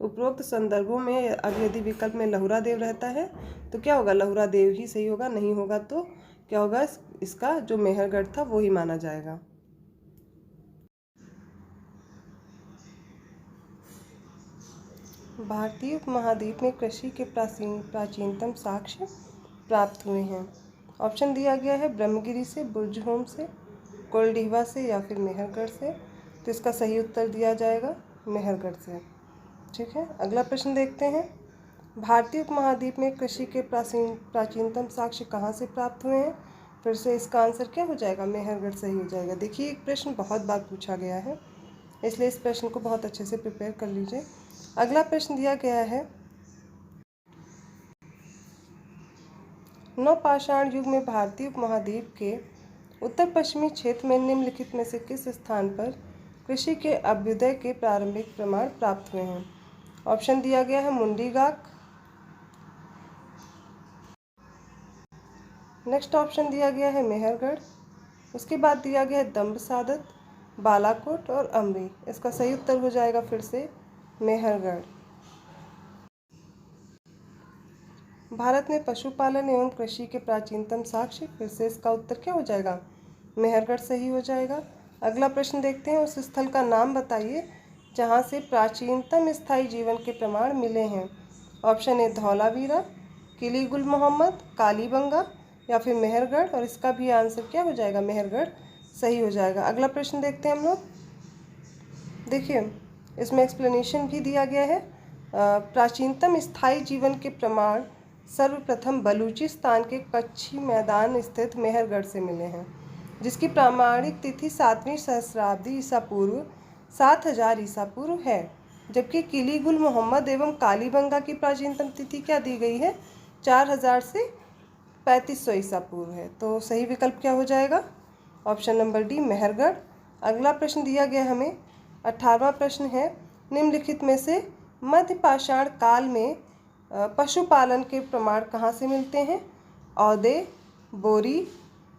उपरोक्त संदर्भों में अब यदि विकल्प में लहुरा देव रहता है तो क्या होगा, लहुरा देव ही सही होगा, नहीं होगा तो क्या होगा, इसका जो मेहरगढ़ था वो ही माना जाएगा। भारतीय उपमहाद्वीप में कृषि के प्राचीनतम साक्ष्य प्राप्त हुए हैं। ऑप्शन दिया गया है ब्रह्मगिरी से, बुर्जहोम से, कोलडीवा से या फिर मेहरगढ़ से। तो इसका सही उत्तर दिया जाएगा मेहरगढ़ से। ठीक है, अगला प्रश्न देखते हैं। भारतीय उपमहाद्वीप में कृषि के प्राचीनतम साक्ष्य कहाँ से प्राप्त हुए हैं? फिर से इसका आंसर क्या हो जाएगा, मेहरगढ़ सही हो जाएगा। देखिए, एक प्रश्न बहुत बार पूछा गया है, इसलिए इस प्रश्न को बहुत अच्छे से प्रिपेयर कर लीजिए। अगला प्रश्न दिया गया है, नवपाषाण युग में भारतीय उपमहाद्वीप के उत्तर पश्चिमी क्षेत्र में निम्नलिखित में से किस स्थान पर कृषि के अभ्युदय के प्रारंभिक प्रमाण प्राप्त हुए हैं? ऑप्शन दिया गया है मुंडीगाक, नेक्स्ट ऑप्शन दिया गया है मेहरगढ़, उसके बाद दिया गया है दम्बसादत, बालाकोट और अमरी। इसका सही उत्तर हो जाएगा फिर से मेहरगढ़। भारत में पशुपालन एवं कृषि के प्राचीनतम साक्ष्य, फिर से इसका उत्तर क्या हो जाएगा, मेहरगढ़ सही हो जाएगा। अगला प्रश्न देखते हैं, उस स्थल का नाम बताइए जहाँ से प्राचीनतम स्थायी जीवन के प्रमाण मिले हैं। ऑप्शन ए धौलावीरा, किली गुल मोहम्मद, कालीबंगा या फिर मेहरगढ़, और इसका भी आंसर क्या हो जाएगा, मेहरगढ़ सही हो जाएगा। अगला प्रश्न देखते हैं हम लोग। देखिए, इसमें एक्सप्लेनेशन भी दिया गया है। प्राचीनतम स्थायी जीवन के प्रमाण सर्वप्रथम बलूचिस्तान के कच्छी मैदान स्थित मेहरगढ़ से मिले हैं, जिसकी प्रामाणिक तिथि 7वीं सहस्राब्दी ईसा पूर्व 7000 ईसा पूर्व है, जबकि किली गुल मोहम्मद एवं कालीबंगा की प्राचीनतम तिथि क्या दी गई है, 4000 से 3500 ईसा पूर्व है। तो सही विकल्प क्या हो जाएगा, ऑप्शन नंबर डी मेहरगढ़। अगला प्रश्न दिया गया हमें, 18वां प्रश्न है, निम्नलिखित में से मध्य पाषाण काल में पशुपालन के प्रमाण कहाँ से मिलते हैं? औदे, बोरी,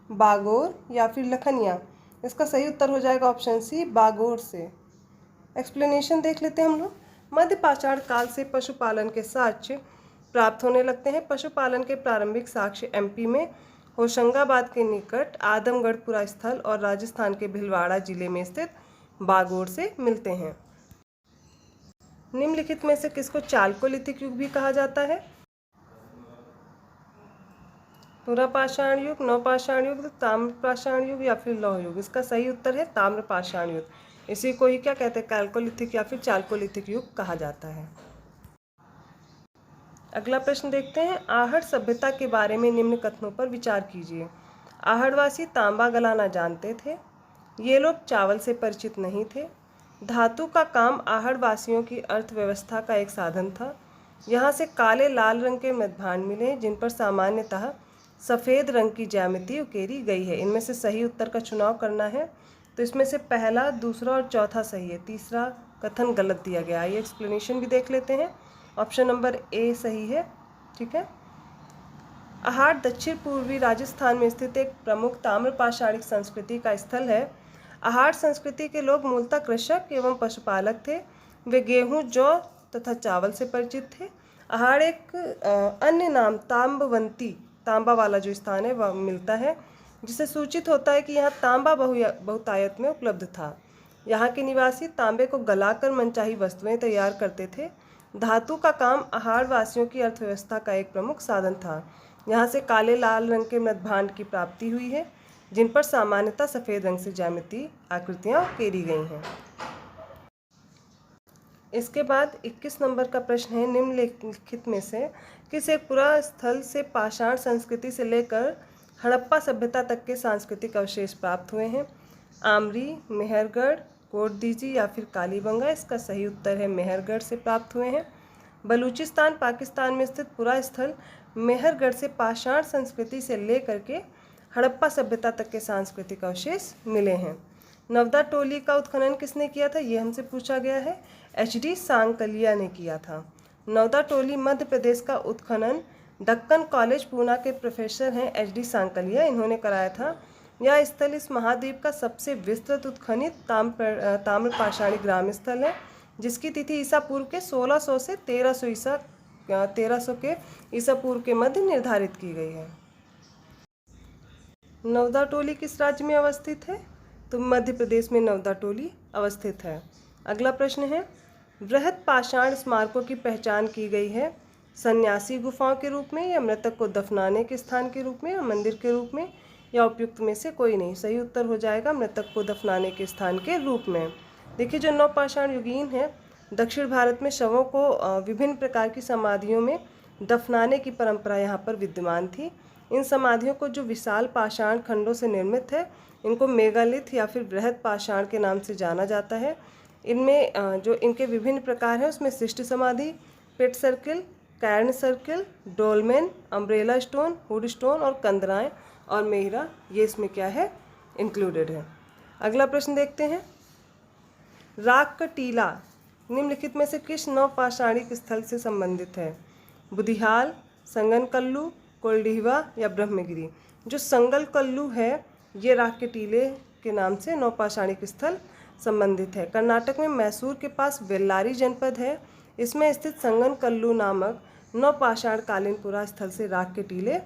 बागोर या फिर लखनिया। इसका सही उत्तर हो जाएगा ऑप्शन सी बागोर से। एक्सप्लेनेशन देख लेते हैं हम लोग। मध्य पाषाण काल से पशुपालन के साक्ष्य प्राप्त होने लगते हैं। पशुपालन के प्रारंभिक साक्ष्य एमपी में होशंगाबाद के निकट आदमगढ़पुरा स्थल और राजस्थान के भिलवाड़ा जिले में स्थित बागोर से मिलते हैं। निम्नलिखित में से किसको चालकोलिथिक युग भी कहा जाता है? पुरापाषाण युग, नवपाषाण युग, ताम्रपाषाण युग या फिर लौह युग। इसका सही उत्तर है ताम्रपाषाण युग। इसी को ही क्या कहते हैं, कैल्कोलिथिक या फिर चालकोलिथिक युग कहा जाता है। अगला प्रश्न देखते हैं, आहड़ सभ्यता के बारे में निम्न कथनों पर विचार कीजिए। आहड़वासी तांबा गलाना जानते थे, ये लोग चावल से परिचित नहीं थे, धातु का काम आहड़वासियों की अर्थव्यवस्था का एक साधन था, यहाँ से काले लाल रंग के मृद्भांड मिले जिन पर सामान्यतः सफ़ेद रंग की ज्यामिति उकेरी गई है। इनमें से सही उत्तर का चुनाव करना है, तो इसमें से पहला, दूसरा और चौथा सही है, तीसरा कथन गलत दिया गया है। ये एक्सप्लेनेशन भी देख लेते हैं। ऑप्शन नंबर ए सही है। ठीक है, अहाड़ दक्षिण पूर्वी राजस्थान में स्थित एक प्रमुख ताम्रपाषाणिक संस्कृति का स्थल है। अहाड़ संस्कृति के लोग मूलतः कृषक एवं पशुपालक थे। वे गेहूं, जौ तथा चावल से परिचित थे। अहाड़ एक अन्य नाम ताम्बवंती, तांबा वाला जो स्थान है वह मिलता है, जिससे सूचित होता है कि यहाँ तांबा बहुतायत में उपलब्ध था। यहाँ के निवासी तांबे को गलाकर मनचाही वस्तुएं तैयार करते थे। धातु का काम अहाड़ वासियों की अर्थव्यवस्था का एक प्रमुख साधन था। यहाँ से काले लाल रंग के मृद्भांड की प्राप्ति हुई है, जिन पर सामान्यतः सफ़ेद रंग से ज्यामिति आकृतियाँ उकेरी गई हैं। इसके बाद 21 नंबर का प्रश्न है, निम्नलिखित में से किस एक पुरा स्थल से पाषाण संस्कृति से लेकर हड़प्पा सभ्यता तक के सांस्कृतिक अवशेष प्राप्त हुए हैं? आमरी, मेहरगढ़, कोटदीजी या फिर कालीबंगा। इसका सही उत्तर है मेहरगढ़ से प्राप्त हुए हैं। बलूचिस्तान पाकिस्तान में स्थित पुरा स्थल मेहरगढ़ से पाषाण संस्कृति से लेकर के हड़प्पा सभ्यता तक के सांस्कृतिक अवशेष मिले हैं। नवदा टोली का उत्खनन किसने किया था, ये हमसे पूछा गया है। HD सांकलिया ने किया था। नवदा टोली मध्य प्रदेश का उत्खनन दक्कन कॉलेज पूना के प्रोफेसर हैं HD सांकलिया, इन्होंने कराया था। यह स्थल इस महाद्वीप का सबसे विस्तृत उत्खनित ताम्रपाषाणी ग्राम स्थल है। जिसकी तिथि ईसा पूर्व के 1600 से 1300 के ईसा पूर्व के मध्य निर्धारित की गई है। नवदा टोली किस राज्य में अवस्थित है? तो मध्य प्रदेश में नवदा टोली अवस्थित है। अगला प्रश्न है, बृहद पाषाण स्मारकों की पहचान की गई है सन्यासी गुफाओं के रूप में, या मृतक को दफनाने के स्थान के रूप में, या मंदिर के रूप में, या उपयुक्त में से कोई नहीं। सही उत्तर हो जाएगा मृतक को दफनाने के स्थान के रूप में। देखिए, जो नवपाषाण युगीन है, दक्षिण भारत में शवों को विभिन्न प्रकार की समाधियों में दफनाने की परंपरा यहाँ पर विद्यमान थी। इन समाधियों को जो विशाल पाषाण खंडों से निर्मित है, इनको मेगालिथ या फिर बृहद पाषाण के नाम से जाना जाता है। इनमें जो इनके विभिन्न प्रकार हैं उसमें शिष्ट समाधि, pit circle, cairn circle, dolmen, umbrella stone, hood stone और कंदराएं और मेहरा, ये इसमें क्या है, इंक्लूडेड है। अगला प्रश्न देखते हैं, राग का टीला निम्नलिखित में से किस नवपाषाणिक स्थल से संबंधित है? बुधिहाल, संगनकल्लू, कोल्डिहवा या ब्रह्मगिरी। जो संगलकल्लू है ये राग के टीले के नाम से नवपाषाणिक स्थल संबंधित है। कर्नाटक में मैसूर के पास बेल्लारी जनपद है, इसमें स्थित संगनकल्लू नामक नवपाषाण कालीन पुरा स्थल से राग के टीले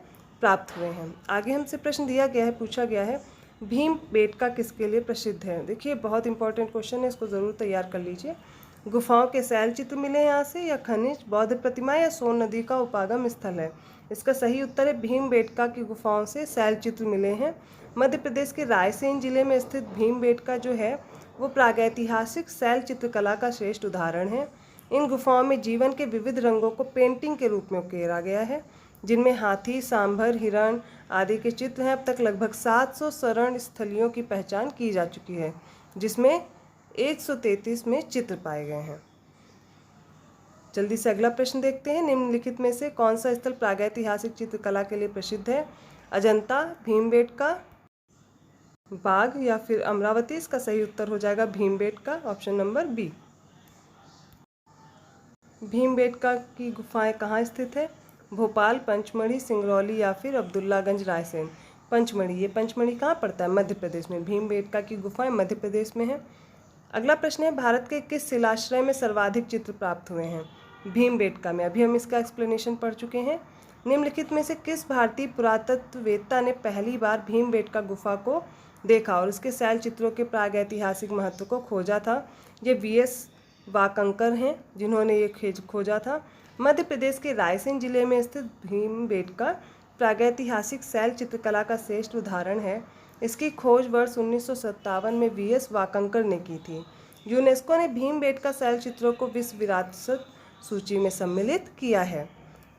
प्राप्त हुए हैं। आगे हमसे प्रश्न दिया गया है, पूछा गया है, भीमबेटका किसके लिए प्रसिद्ध है? देखिए, बहुत इंपॉर्टेंट क्वेश्चन है, इसको ज़रूर तैयार कर लीजिए। गुफाओं के शैल चित्र मिले यहाँ से, या खनिज, बौद्ध प्रतिमा, या सोन नदी का उपागम स्थल है? इसका सही उत्तर है भीमबेटका की गुफाओं से शैल चित्र मिले हैं। मध्य प्रदेश के रायसेन जिले में स्थित भीमबेटका जो है वो प्रागैतिहासिक शैल चित्रकला का श्रेष्ठ उदाहरण है। इन गुफाओं में जीवन के विविध रंगों को पेंटिंग के रूप में उकेरा गया है, जिनमें हाथी, सांभर, हिरण आदि के चित्र हैं। अब तक लगभग 700 शरण स्थलियों की पहचान की जा चुकी है, जिसमें 133 में चित्र पाए गए हैं। जल्दी से अगला प्रश्न देखते हैं, निम्नलिखित में से कौन सा स्थल प्रागैतिहासिक चित्रकला के लिए प्रसिद्ध है? अजंता, भीमबेटका, बाघ या फिर अमरावती? इसका सही उत्तर हो जाएगा Bhimbetka, option number B. Bhimbetka की गुफाएं कहाँ स्थित है? भोपाल, पंचमढ़ी, सिंगरौली या फिर अब्दुल्लागंज, रायसेन। पंचमढ़ी, ये पंचमढ़ी कहाँ पड़ता है? मध्य प्रदेश में। भीमबेटका की गुफाएं मध्य प्रदेश में है। अगला प्रश्न है, भारत के किस शिलाश्रय में सर्वाधिक चित्र प्राप्त हुए हैं? भीमबेटका में। अभी हम इसका एक्सप्लेनेशन पढ़ चुके हैं। निम्नलिखित में से किस भारतीय पुरातत्ववेत्ता ने पहली बार भीमबेटका गुफा को देखा और इसके शैल चित्रों के प्रागैतिहासिक महत्व को खोजा था? ये वीएस वाकंकर हैं जिन्होंने ये खोजा था। मध्य प्रदेश के रायसेन जिले में स्थित भीमबेटका प्रागैतिहासिक शैल चित्रकला का श्रेष्ठ उदाहरण है। इसकी खोज वर्ष 1957 में वीएस वाकंकर ने की थी। यूनेस्को ने भीमबेटका शैल चित्रों को विश्व विरासत सूची में सम्मिलित किया है।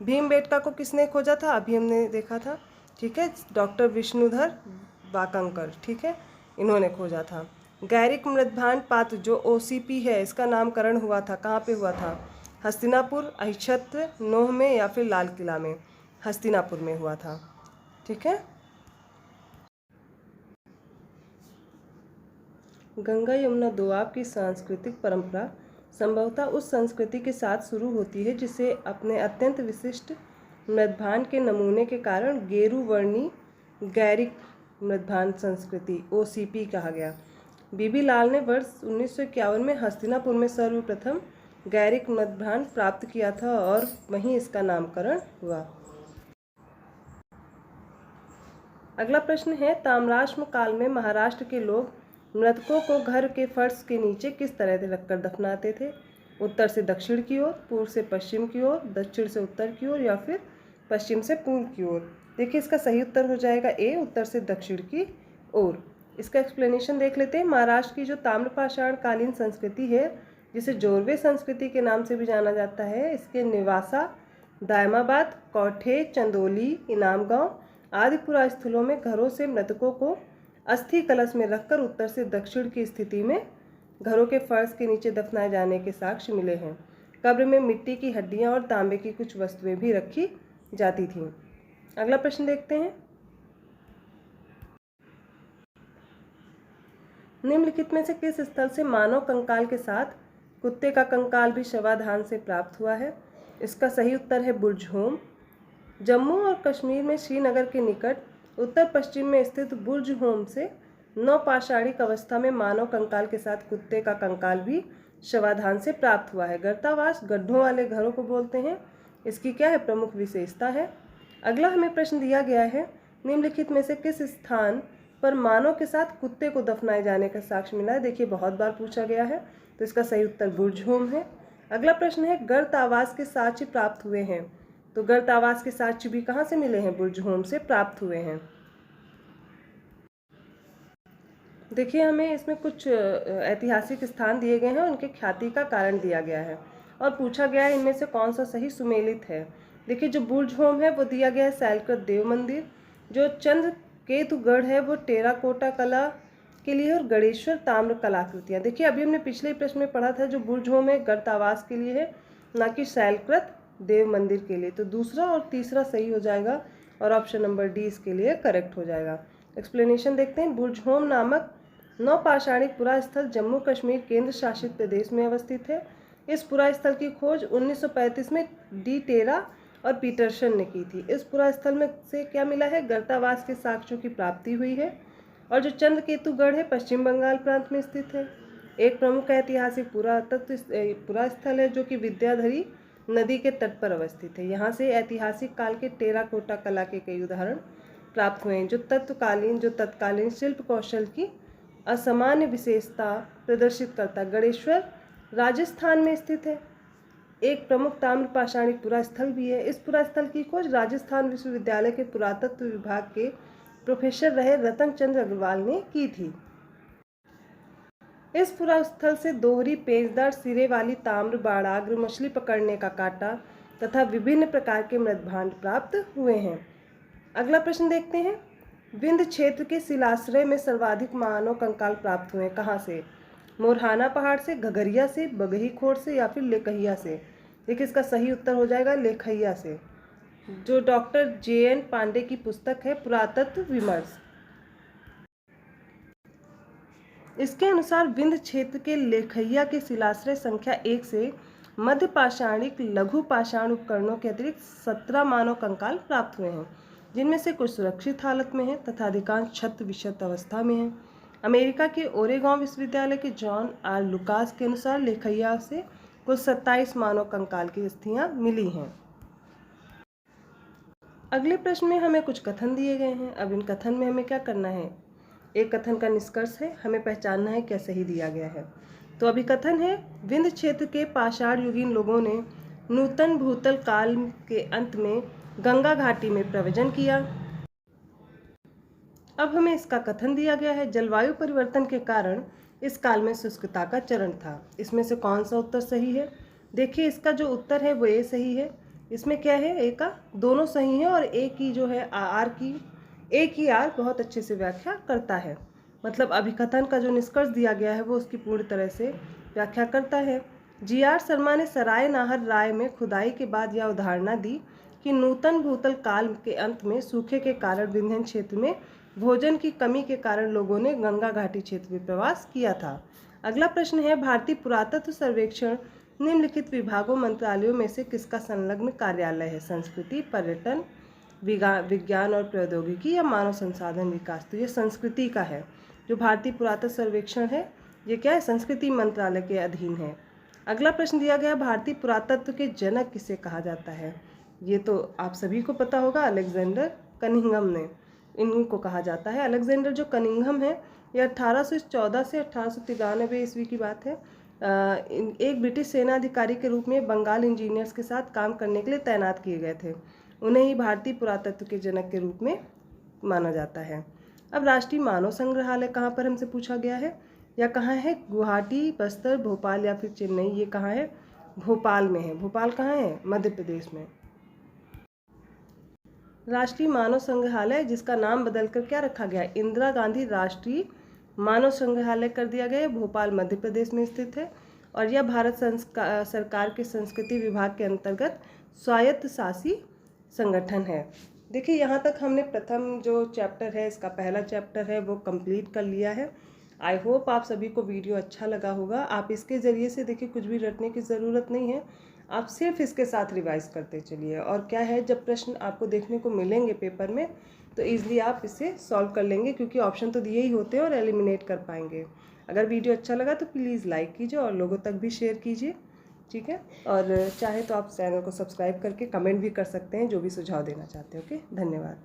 भीमबेटका को किसने खोजा था? अभी हमने देखा था, ठीक है, डॉक्टर विष्णुधर वाकंकर, ठीक है, इन्होंने खोजा था। गैरिक मृदभांड पात्र जो ओसीपी है, इसका नामकरण हुआ था, कहाँ पे हुआ था? हस्तिनापुर, अहिच्छत्र, नोह में या फिर लाल किला में? हस्तिनापुर में हुआ था, ठीक है। गंगा यमुना दोआब की सांस्कृतिक परंपरा संभवतः उस संस्कृति के साथ शुरू होती है जिसे अपने अत्यंत विशिष्ट मृदभांड के नमूने के कारण गेरुवर्णी गैरिक मृदभांड संस्कृति ओसीपी कहा गया। बीबी लाल ने वर्ष 1951 में हस्तिनापुर में सर्वप्रथम गैरिक मृदभांड प्राप्त किया था और वहीं इसका नामकरण हुआ। अगला प्रश्न है, ताम्राश्म काल में महाराष्ट्र के लोग मृतकों को घर के फर्श के नीचे किस तरह से रखकर दफनाते थे? उत्तर से दक्षिण की ओर, पूर्व से पश्चिम की ओर, दक्षिण से उत्तर की ओर या फिर पश्चिम से पूर्व की ओर? देखिए, इसका सही उत्तर हो जाएगा ए, उत्तर से दक्षिण की ओर। इसका एक्सप्लेनेशन देख लेते हैं। महाराष्ट्र की जो ताम्रपाषाण कालीन संस्कृति है, जिसे जोरवे संस्कृति के नाम से भी जाना जाता है, इसके निवासा, दायमाबाद, कौठे, चंदोली, इनामगांव आदि पुरा स्थलों में घरों से मृतकों को अस्थि कलश में रखकर उत्तर से दक्षिण की स्थिति में घरों के फर्श के नीचे दफनाए जाने के साक्ष्य मिले हैं। कब्र में मिट्टी की हड्डियां और तांबे की कुछ वस्तुएं भी रखी जाती थीं। अगला प्रश्न देखते हैं, निम्नलिखित में से किस स्थल से मानव कंकाल के साथ कुत्ते का कंकाल भी शवाधान से प्राप्त हुआ है? इसका सही उत्तर है बुर्जहोम। जम्मू और कश्मीर में श्रीनगर के निकट उत्तर पश्चिम में स्थित बुर्जहोम से नवपाषाणिक अवस्था में मानव कंकाल के साथ कुत्ते का कंकाल भी शवाधान से प्राप्त हुआ है। गर्तावास गड्ढों वाले घरों को बोलते हैं। इसकी क्या है, प्रमुख विशेषता है। अगला हमें प्रश्न दिया गया है, निम्नलिखित में से किस स्थान पर मानव के साथ कुत्ते को दफनाए जाने का साक्ष्य मिला है। देखिए बहुत बार पूछा गया है, तो इसका सही उत्तर बुर्ज होम है। अगला प्रश्न है, गर्तावास के साक्ष्य प्राप्त हुए हैं। तो गर्तावास के साक्ष्य भी कहाँ से मिले हैं, बुर्ज होम से प्राप्त हुए हैं। देखिए हमें इसमें कुछ ऐतिहासिक स्थान दिए गए हैं, उनके ख्याति का कारण दिया गया है और पूछा गया है इनमें से कौन सा सही सुमेलित है। देखिए जो बुर्ज होम है वो दिया गया है सैलकृत देव मंदिर, जो चंद्र केतुगढ़ है वो टेराकोटा कला के लिए और गणेश्वर ताम्र कलाकृतियाँ। देखिए अभी हमने पिछले प्रश्न में पढ़ा था जो बुर्ज होम है गर्तावास के लिए है, ना कि सैलकृत देव मंदिर के लिए। तो दूसरा और तीसरा सही हो जाएगा और ऑप्शन नंबर डी इसके लिए करेक्ट हो जाएगा। एक्सप्लेनेशन देखते हैं। बुर्ज होम नामक नवपाषाणिक पुरास्थल जम्मू कश्मीर केंद्र शासित प्रदेश में अवस्थित है। इस पुरास्थल की खोज 1935 में डी टेरा और पीटरसन ने की थी। इस पुरास्थल में से क्या मिला है, गर्तावास के साक्ष्यों की प्राप्ति हुई है। और जो चंद्र केतुगढ़ है पश्चिम बंगाल प्रांत में स्थित है। एक प्रमुख ऐतिहासिक पुरास्थल है जो कि विद्याधरी नदी के तट पर अवस्थित है। यहाँ से ऐतिहासिक काल के टेराकोटा कला के कई उदाहरण प्राप्त हुए हैं जो तत्कालीन शिल्प कौशल की असामान्य विशेषता प्रदर्शित करता। गणेश्वर राजस्थान में स्थित है, एक प्रमुख ताम्र पाषाणिक पुरास्थल भी है। इस पुरास्थल की खोज राजस्थान विश्वविद्यालय के पुरातत्व विभाग के प्रोफेसर रहे रतन चंद्र अग्रवाल ने की थी। इस पुरास्थल से दोहरी पेचदार सिरे वाली ताम्र बाड़ाग्र, मछली पकड़ने का कांटा तथा विभिन्न प्रकार के मृदभांड प्राप्त हुए हैं। अगला प्रश्न देखते हैं। विंध्य क्षेत्र के शिलाश्रय में सर्वाधिक मानव कंकाल प्राप्त हुए कहाँ से, मोरहाना पहाड़ से, घघरिया से, बगही खोड़ से या फिर लेखहिया से। देखिए इसका सही उत्तर हो जाएगा लेखहिया से, जो डॉक्टर JN पांडे की पुस्तक है पुरातत्व विमर्श। इसके अनुसार विंध्य क्षेत्र के लेखहिया के शिलाश्रय संख्या 1 से मध्य पाषाणिक लघु पाषाण उपकरणों के अतिरिक्त 17 मानव कंकाल प्राप्त हुए हैं, जिनमें से कुछ सुरक्षित हालत में हैं तथा अधिकांश क्षत विक्षत अवस्था में हैं। अमेरिका के ओरेगॉन विश्वविद्यालय के जॉन R. लुकास के अनुसार लेखहिया से कुल 27 मानव कंकाल की अस्थियां मिली हैं। अगले प्रश्न में हमें कुछ कथन दिए गए हैं। अब इन कथन में हमें क्या करना है, एक कथन का निष्कर्ष है, हमें पहचानना है क्या सही दिया गया है। तो अभी कथन है, विंध्य क्षेत्र के पाषाण युगीन लोगों ने नूतन भूतल काल के अंत में गंगा घाटी में प्रव्रजन किया। अब हमें इसका कथन दिया गया है, जलवायु परिवर्तन के कारण इस काल में शुष्कता का चरण था। इसमें से कौन सा उत्तर सही है। देखिए इसका जो उत्तर है वो ए सही है। इसमें क्या है, ए का दोनों सही है और ए की जो है आर बहुत अच्छे से व्याख्या करता है। मतलब अभिकथन का जो निष्कर्ष दिया गया है वो उसकी पूरी तरह से व्याख्या करता है। GR शर्मा ने सराय नाहर राय में खुदाई के बाद यह उदाहरणा दी कि नूतन भूतल काल के अंत में सूखे के कारण विंध्य क्षेत्र में भोजन की कमी के कारण लोगों ने गंगा घाटी क्षेत्र में प्रवास किया था। अगला प्रश्न है, भारतीय पुरातत्व सर्वेक्षण निम्नलिखित विभागों मंत्रालयों में से किसका संलग्न कार्यालय है, संस्कृति, पर्यटन, विज्ञान और प्रौद्योगिकी या मानव संसाधन विकास। तो ये संस्कृति का है। जो भारतीय पुरातत्व सर्वेक्षण है ये क्या है, संस्कृति मंत्रालय के अधीन है। अगला प्रश्न दिया गया, भारतीय पुरातत्व के जनक किसे कहा जाता है। ये तो आप सभी को पता होगा, अलेक्जेंडर कनिंघम ने इनको कहा जाता है। अलेक्जेंडर जो कनिंघम है ये 1814 से 1893 ईस्वी की बात है। एक ब्रिटिश सेना अधिकारी के रूप में बंगाल इंजीनियर्स के साथ काम करने के लिए तैनात किए गए थे। उन्हें ही भारतीय पुरातत्व के जनक के रूप में माना जाता है। अब राष्ट्रीय मानव संग्रहालय कहाँ पर हमसे पूछा गया है, या कहाँ है, गुवाहाटी, बस्तर, भोपाल या फिर चेन्नई। ये कहाँ है, भोपाल में है। भोपाल कहाँ है, मध्य प्रदेश में। राष्ट्रीय मानव संग्रहालय जिसका नाम बदलकर क्या रखा गया, इंदिरा गांधी राष्ट्रीय मानव संग्रहालय कर दिया गया है, भोपाल मध्य प्रदेश में स्थित है। और यह भारत सरकार के संस्कृति विभाग के अंतर्गत स्वायत्त शासी संगठन है। देखिए यहाँ तक हमने प्रथम जो चैप्टर है, इसका पहला चैप्टर है वो कंप्लीट कर लिया है। आई होप आप सभी को वीडियो अच्छा लगा होगा। आप इसके ज़रिए से देखिए कुछ भी रटने की ज़रूरत नहीं है, आप सिर्फ इसके साथ रिवाइज करते चलिए। और क्या है, जब प्रश्न आपको देखने को मिलेंगे पेपर में तो ईज़िली आप इसे सॉल्व कर लेंगे, क्योंकि ऑप्शन तो दिए ही होते हैं और एलिमिनेट कर पाएंगे। अगर वीडियो अच्छा लगा तो प्लीज़ लाइक कीजिए और लोगों तक भी शेयर कीजिए, ठीक है। और चाहे तो आप चैनल को सब्सक्राइब करके कमेंट भी कर सकते हैं जो भी सुझाव देना चाहते हैं। ओके, धन्यवाद।